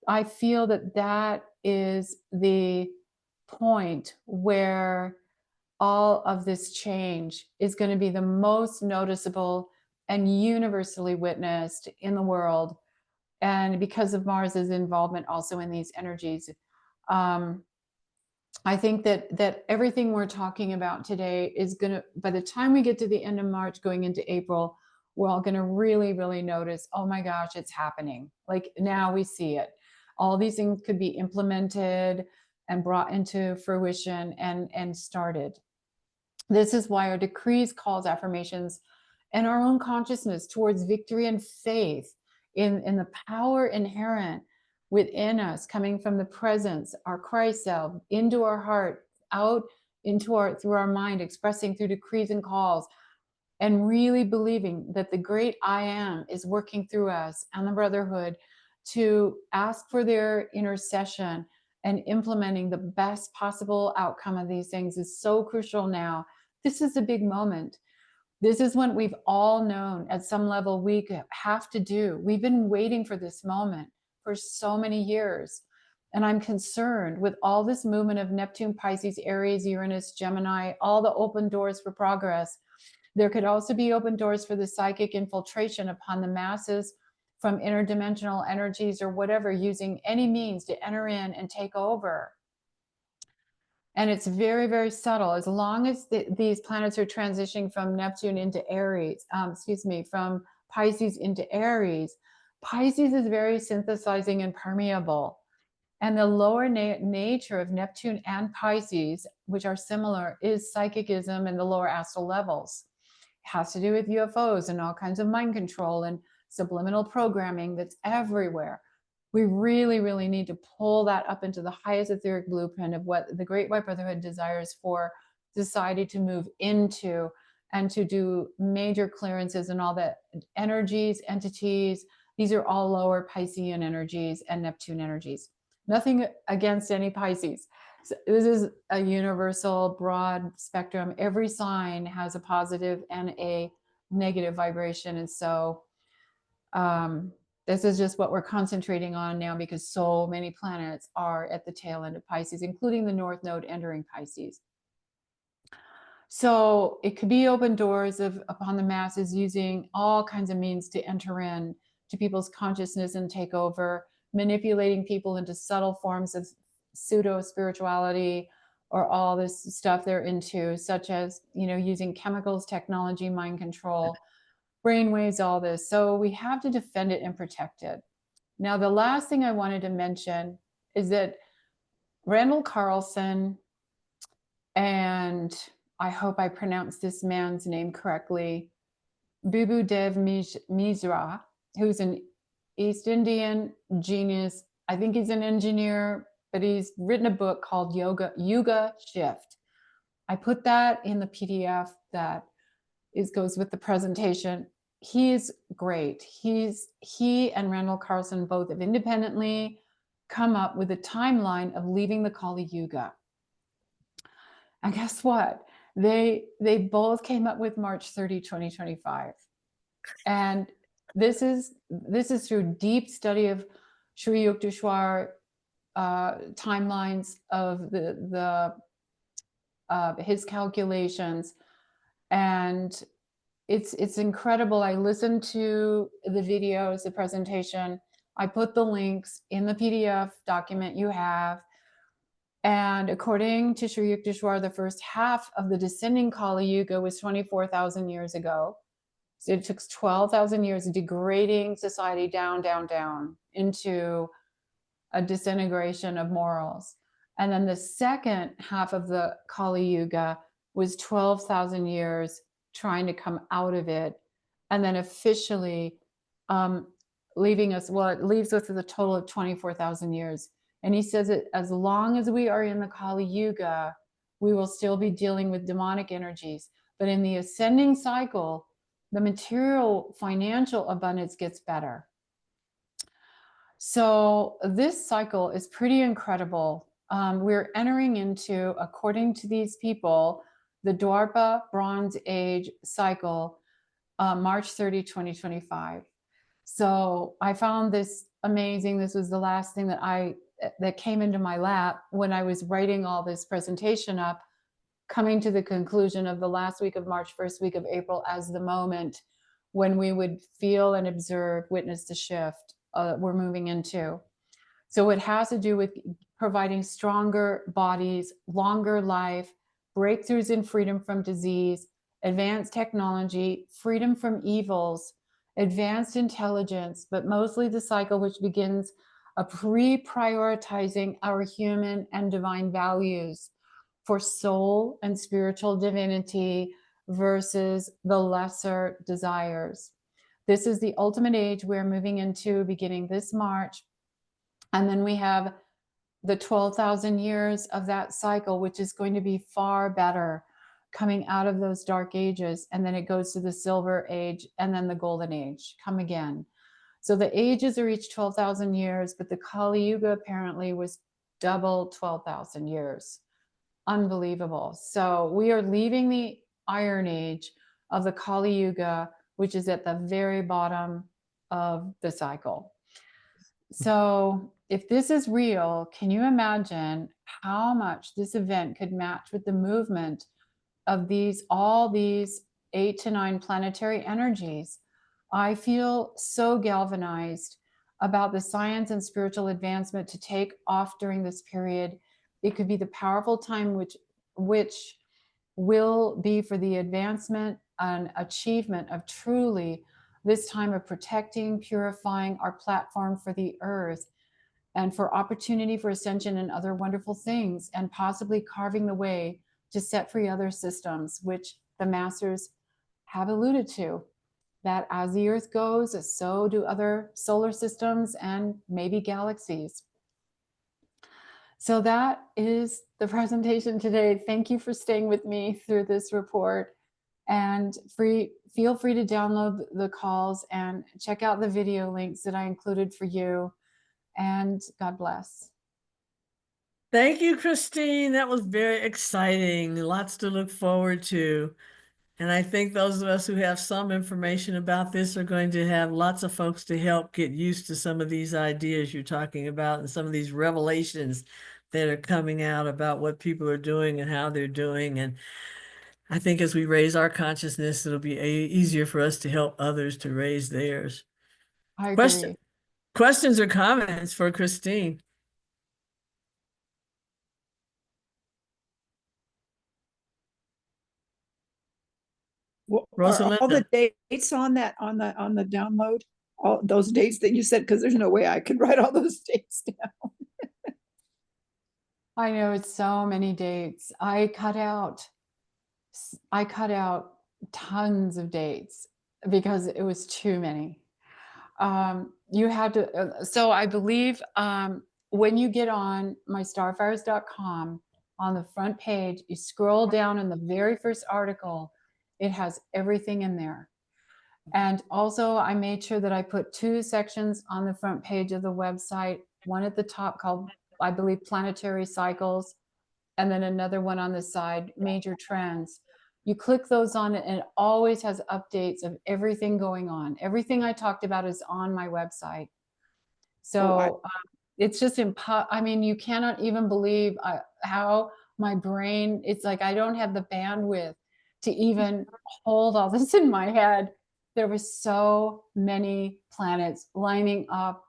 I feel that that is the point where all of this change is going to be the most noticeable and universally witnessed in the world. And because of Mars's involvement also in these energies, I think that everything we're talking about today is going to, by the time we get to the end of March, going into April, we're all going to really, really notice, oh my gosh, it's happening. Like now we see it. All these things could be implemented and brought into fruition and started. This is why our decrees, calls, affirmations, and our own consciousness towards victory and faith in the power inherent within us, coming from the presence, our Christ self, into our heart, out into our, through our mind, expressing through decrees and calls, and really believing that the great I am is working through us and the Brotherhood to ask for their intercession and implementing the best possible outcome of these things is so crucial now. This is a big moment. This is what we've all known at some level we have to do. We've been waiting for this moment for so many years. And I'm concerned with all this movement of Neptune, Pisces, Aries, Uranus, Gemini, all the open doors for progress. There could also be open doors for the psychic infiltration upon the masses from interdimensional energies or whatever, using any means to enter in and take over. And it's very, very subtle. As long as these planets are transitioning from Neptune into Aries, from Pisces into Aries, Pisces is very synthesizing and permeable. And the lower nature of Neptune and Pisces, which are similar, is psychicism and the lower astral levels. It has to do with UFOs and all kinds of mind control and subliminal programming that's everywhere. We really, really need to pull that up into the highest etheric blueprint of what the Great White Brotherhood desires for society to move into, and to do major clearances and all that energies, entities. These are all lower Piscean energies and Neptune energies. Nothing against any Pisces. So this is a universal, broad spectrum. Every sign has a positive and a negative vibration. And so this is just what we're concentrating on now, because so many planets are at the tail end of Pisces, including the North Node entering Pisces. So it could be open doors upon the masses, using all kinds of means to enter in to people's consciousness and take over, manipulating people into subtle forms of pseudo spirituality or all this stuff they're into, such as, using chemicals, technology, mind control, brainwaves, all this. So we have to defend it and protect it. Now, the last thing I wanted to mention is that Randall Carlson, and I hope I pronounced this man's name correctly, Bibu Dev Misra, who's an East Indian genius. I think he's an engineer, but he's written a book called Yuga Shift. I put that in the PDF that goes with the presentation. He's great. He and Randall Carlson both have independently come up with a timeline of leaving the Kali Yuga. And guess what? They both came up with March 30, 2025. And this is through deep study of Sri Yukteswar timelines of his calculations, and it's incredible. I listened to the videos, the presentation. I put the links in the PDF document you have. And according to Sri Yukteswar, the first half of the descending Kali Yuga was 24,000 years ago. So it took 12,000 years of degrading society down, down, down into a disintegration of morals. And then the second half of the Kali Yuga was 12,000 years trying to come out of it. And then officially leaving us, well, it leaves us with a total of 24,000 years. And he says that as long as we are in the Kali Yuga, we will still be dealing with demonic energies. But in the ascending cycle, the material financial abundance gets better. So this cycle is pretty incredible. We're entering into, according to these people, the Dwapara Bronze Age cycle, March 30, 2025. So I found this amazing. This was the last thing that came into my lap when I was writing all this presentation up, coming to the conclusion of the last week of March, first week of April as the moment when we would feel and observe, witness the shift we're moving into. So it has to do with providing stronger bodies, longer life, breakthroughs in freedom from disease, advanced technology, freedom from evils, advanced intelligence, but mostly the cycle which begins a pre-prioritizing our human and divine values for soul and spiritual divinity versus the lesser desires. This is the ultimate age we're moving into beginning this March. And then we have the 12,000 years of that cycle, which is going to be far better coming out of those dark ages. And then it goes to the silver age and then the golden age come again. So the ages are each 12,000 years, but the Kali Yuga apparently was double 12,000 years. Unbelievable. So we are leaving the Iron Age of the Kali Yuga, which is at the very bottom of the cycle. So if this is real, can you imagine how much this event could match with the movement of all these 8 to 9 planetary energies? I feel so galvanized about the science and spiritual advancement to take off during this period. It could be the powerful time which will be for the advancement and achievement of truly this time of protecting, purifying our platform for the earth, and for opportunity for ascension and other wonderful things, and possibly carving the way to set free other systems, which the masters have alluded to, that as the earth goes, so do other solar systems and maybe galaxies. So that is the presentation today. Thank you for staying with me through this report, and feel free to download the calls and check out the video links that I included for you. And God bless. Thank you, Christine. That was very exciting. Lots to look forward to. And I think those of us who have some information about this are going to have lots of folks to help get used to some of these ideas you're talking about and some of these revelations that are coming out about what people are doing and how they're doing. And I think as we raise our consciousness, it'll be easier for us to help others to raise theirs. I agree. Questions or comments for Christine? Well, are all the dates on that on the download? All those dates that you said, because there's no way I could write all those dates down. I know it's so many dates. I cut out tons of dates because it was too many. You had to, so I believe when you get on mystarfires.com, on the front page, you scroll down in the very first article, it has everything in there. And also I made sure that I put 2 sections on the front page of the website, one at the top called, I believe, planetary cycles, and then another one on the side, major trends. You click those on it and it always has updates of everything going on. Everything I talked about is on my website. So it's just I mean, you cannot even believe how my brain, it's like I don't have the bandwidth to even hold all this in my head. There were so many planets lining up.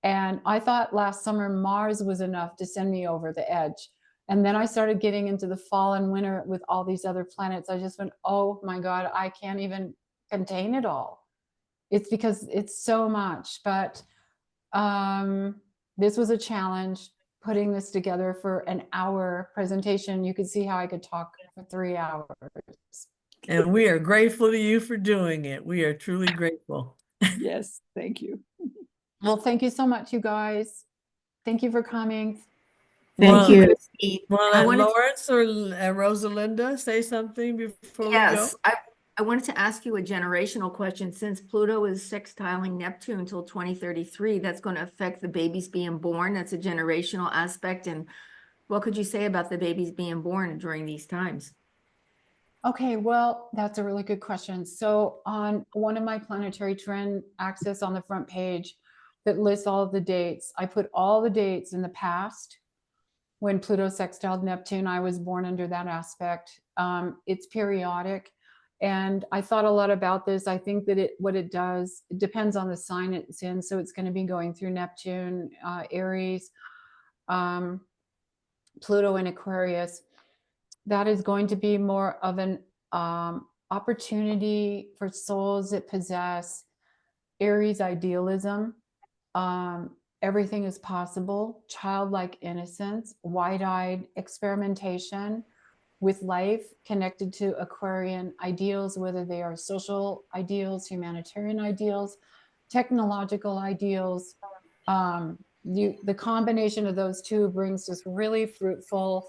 And I thought last summer Mars was enough to send me over the edge. And then I started getting into the fall and winter with all these other planets. I just went, oh my God, I can't even contain it all. It's because it's so much. But this was a challenge, putting this together for an hour presentation. You could see how I could talk for 3 hours. And we are grateful to you for doing it. We are truly grateful. Yes, thank you. Well, thank you so much, you guys. Thank you for coming. Thank you, Christine. Want to let Lawrence or Rosalinda say something before we go? I wanted to ask you a generational question. Since Pluto is sextiling Neptune until 2033, that's going to affect the babies being born. That's a generational aspect. And what could you say about the babies being born during these times? Okay, well, that's a really good question. So on one of my planetary trend axis on the front page that lists all of the dates, I put all the dates in the past. When Pluto sextiled Neptune, I was born under that aspect. It's periodic. And I thought a lot about this. I think that what it does, it depends on the sign it's in. So it's going to be going through Neptune, Aries, Pluto in Aquarius. That is going to be more of an opportunity for souls that possess Aries idealism. Everything is possible, childlike innocence, wide-eyed experimentation with life connected to Aquarian ideals, whether they are social ideals, humanitarian ideals, technological ideals. The combination of those two brings this really fruitful,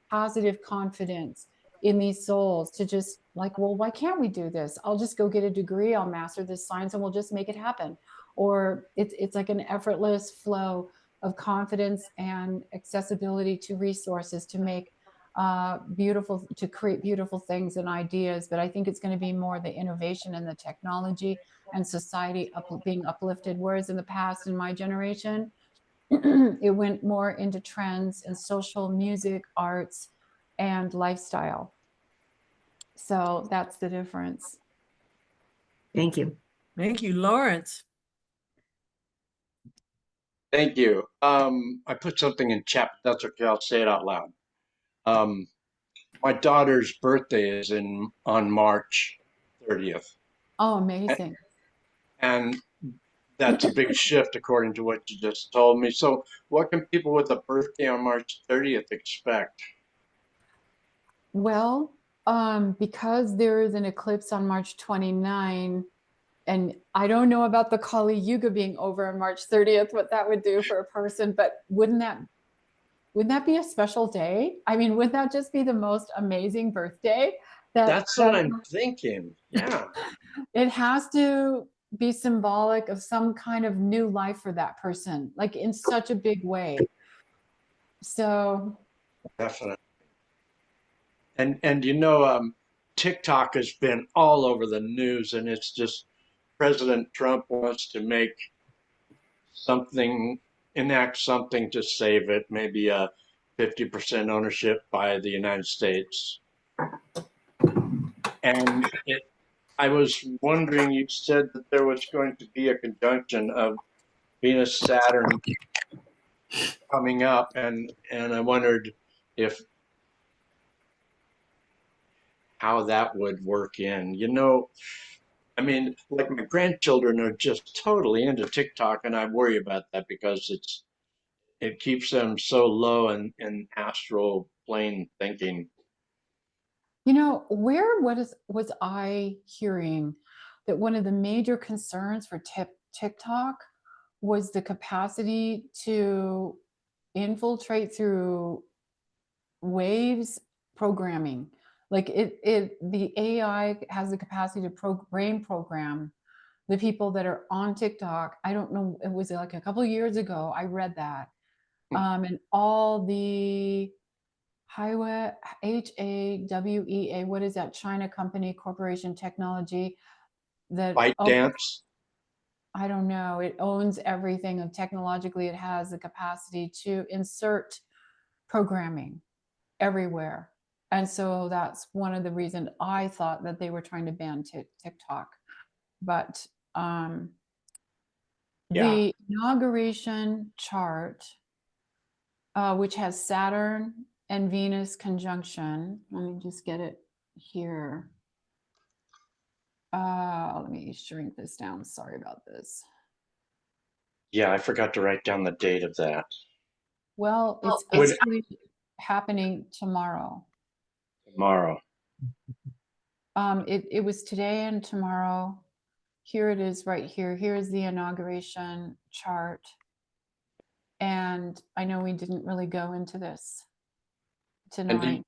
positive confidence in these souls to just like, well, why can't we do this? I'll just go get a degree, I'll master this science, and we'll just make it happen. Or it's like an effortless flow of confidence and accessibility to resources to make to create beautiful things and ideas. But I think it's going to be more the innovation and the technology and society being uplifted. Whereas in the past, in my generation, it went more into trends and social, music, arts, and lifestyle. So that's the difference. Thank you. Thank you, Lawrence. Thank you. I put something in chat, but that's okay. I'll say it out loud. My daughter's birthday is on March 30th. Oh, amazing. And that's a big shift according to what you just told me. So what can people with a birthday on March 30th expect? Well, because there is an eclipse on March 29, and I don't know about the Kali Yuga being over on March 30th, what that would do for a person, but wouldn't that be a special day? I mean, would that just be the most amazing birthday? That's what I'm thinking. Yeah. It has to be symbolic of some kind of new life for that person, like in such a big way. So definitely. And you know, TikTok has been all over the news, and it's just President Trump wants to make something, enact something to save it, maybe a 50% ownership by the United States. And I was wondering, you said that there was going to be a conjunction of Venus, Saturn coming up, and I wondered if how that would work in. You know, I mean, like my grandchildren are just totally into TikTok, and I worry about that because it keeps them so low in astral plane thinking. You know, where was I hearing that one of the major concerns for TikTok was the capacity to infiltrate through waves programming. Like the AI has the capacity to brain program the people that are on TikTok. I don't know, it was like a couple of years ago, I read that. And all the Highway, HAWEA, what is that China company, corporation technology that ByteDance. I don't know, it owns everything, and technologically it has the capacity to insert programming everywhere. And so that's one of the reasons I thought that they were trying to ban TikTok. But the inauguration chart, which has Saturn and Venus conjunction. Let me just get it here. Let me shrink this down. Sorry about this. Yeah, I forgot to write down the date of that. Well, it's Would- actually happening tomorrow. Tomorrow. It was today and tomorrow. Here it is right here. Here's the inauguration chart. And I know we didn't really go into this tonight.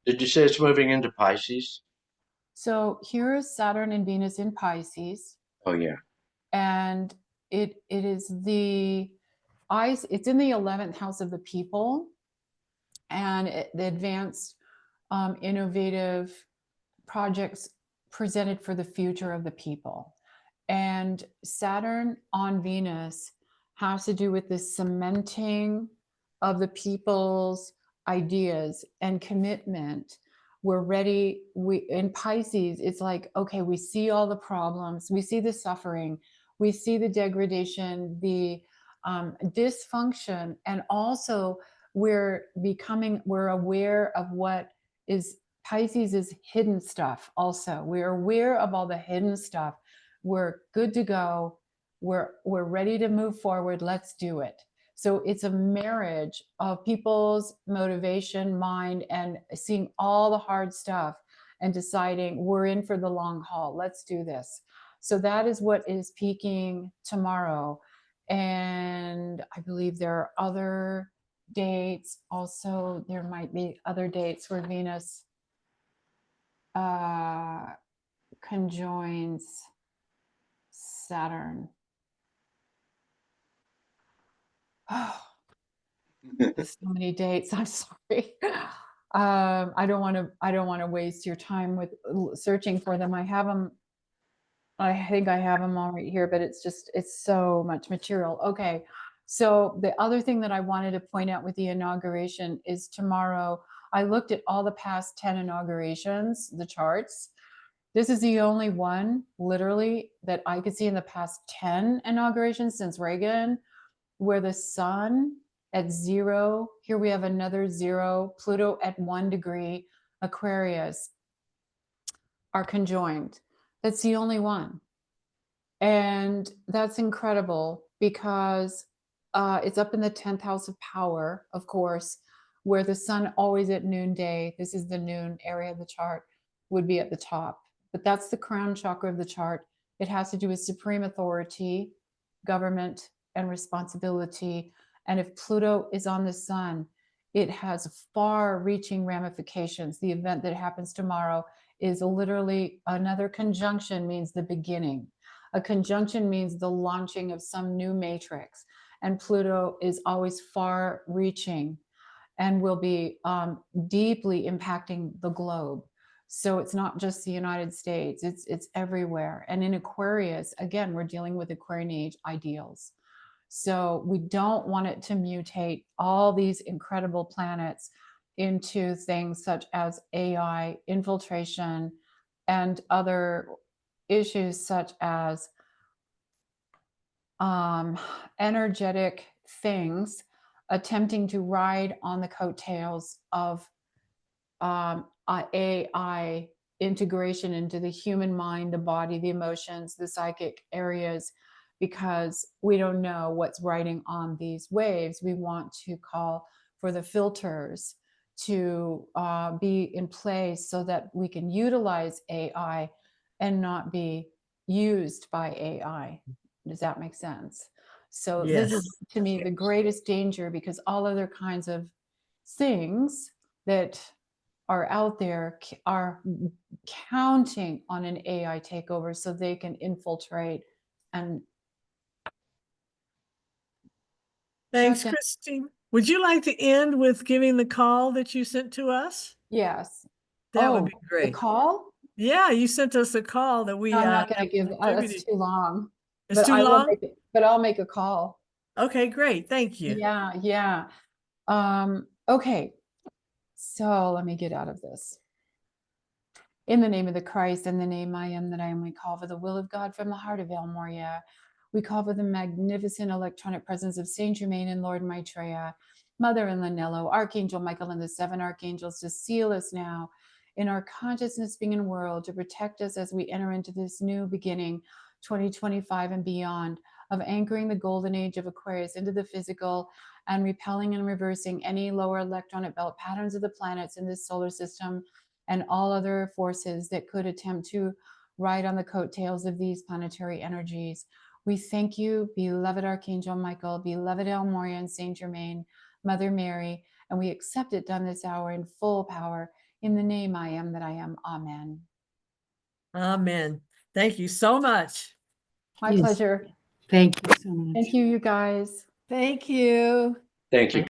Did you say it's moving into Pisces? So here is Saturn and Venus in Pisces. Oh yeah. And it is the ice, it's in the 11th house of the people, and the advanced innovative projects presented for the future of the people. And Saturn on Venus has to do with the cementing of the people's ideas and commitment. We're ready. In Pisces, it's like, okay, we see all the problems, we see the suffering, we see the degradation, the dysfunction, and also we're aware of what is Pisces is hidden stuff. Also, we're aware of all the hidden stuff. We're good to go. We're ready to move forward. Let's do it. So it's a marriage of people's motivation, mind, and seeing all the hard stuff and deciding we're in for the long haul. Let's do this. So that is what is peaking tomorrow. And I believe there are other dates. Also, there might be other dates where Venus conjoins Saturn. Oh, so many dates. I'm sorry. I don't want to waste your time with searching for them. I have them. I think I have them all right here, but it's so much material. Okay. So the other thing that I wanted to point out with the inauguration is tomorrow. I looked at all the past 10 inaugurations, the charts. This is the only one, literally, that I could see in the past 10 inaugurations since Reagan, where the sun at 0, here we have another 0, Pluto at 1 degree, Aquarius are conjoined. That's the only one. And that's incredible because it's up in the 10th house of power, of course, where the sun always at noonday, this is the noon area of the chart, would be at the top. But that's the crown chakra of the chart. It has to do with supreme authority, government, and responsibility. And if Pluto is on the sun, it has far-reaching ramifications. The event that happens tomorrow is literally another conjunction, means the beginning. A conjunction means the launching of some new matrix. And Pluto is always far-reaching and will be deeply impacting the globe. So it's not just the United States, it's everywhere. And in Aquarius, again, we're dealing with Aquarian Age ideals. So we don't want it to mutate all these incredible planets into things such as AI, infiltration, and other issues such as energetic things attempting to ride on the coattails of AI integration into the human mind, the body, the emotions, the psychic areas, because we don't know what's riding on these waves. We want to call for the filters to be in place so that we can utilize AI and not be used by AI. Does that make sense? So this is, to me, the greatest danger, because all other kinds of things that are out there are counting on an AI takeover so they can infiltrate and. Thanks, Christine. Would you like to end with giving the call that you sent to us? Yes. That would be great. The call? Yeah, you sent us a call that we. I'm not going to give. That's too long. It's too long. But I'll make a call. Okay, great. Thank you. Yeah, yeah. Okay. So let me get out of this. In the name of the Christ, in the name I am that I am, we call for the will of God from the heart of El Moria. We call for the magnificent electronic presence of Saint Germain and Lord Maitreya, Mother and Lanello, Archangel Michael and the 7 archangels to seal us now in our consciousness being in world, to protect us as we enter into this new beginning, 2025 and beyond, of anchoring the golden age of Aquarius into the physical and repelling and reversing any lower electronic belt patterns of the planets in this solar system and all other forces that could attempt to ride on the coattails of these planetary energies. We thank you, beloved Archangel Michael, beloved El Moria and Saint Germain, Mother Mary, and we accept it done this hour in full power. In the name I am that I am. Amen. Amen. Thank you so much. My pleasure. Thank you so much. Thank you, you guys. Thank you. Thank you.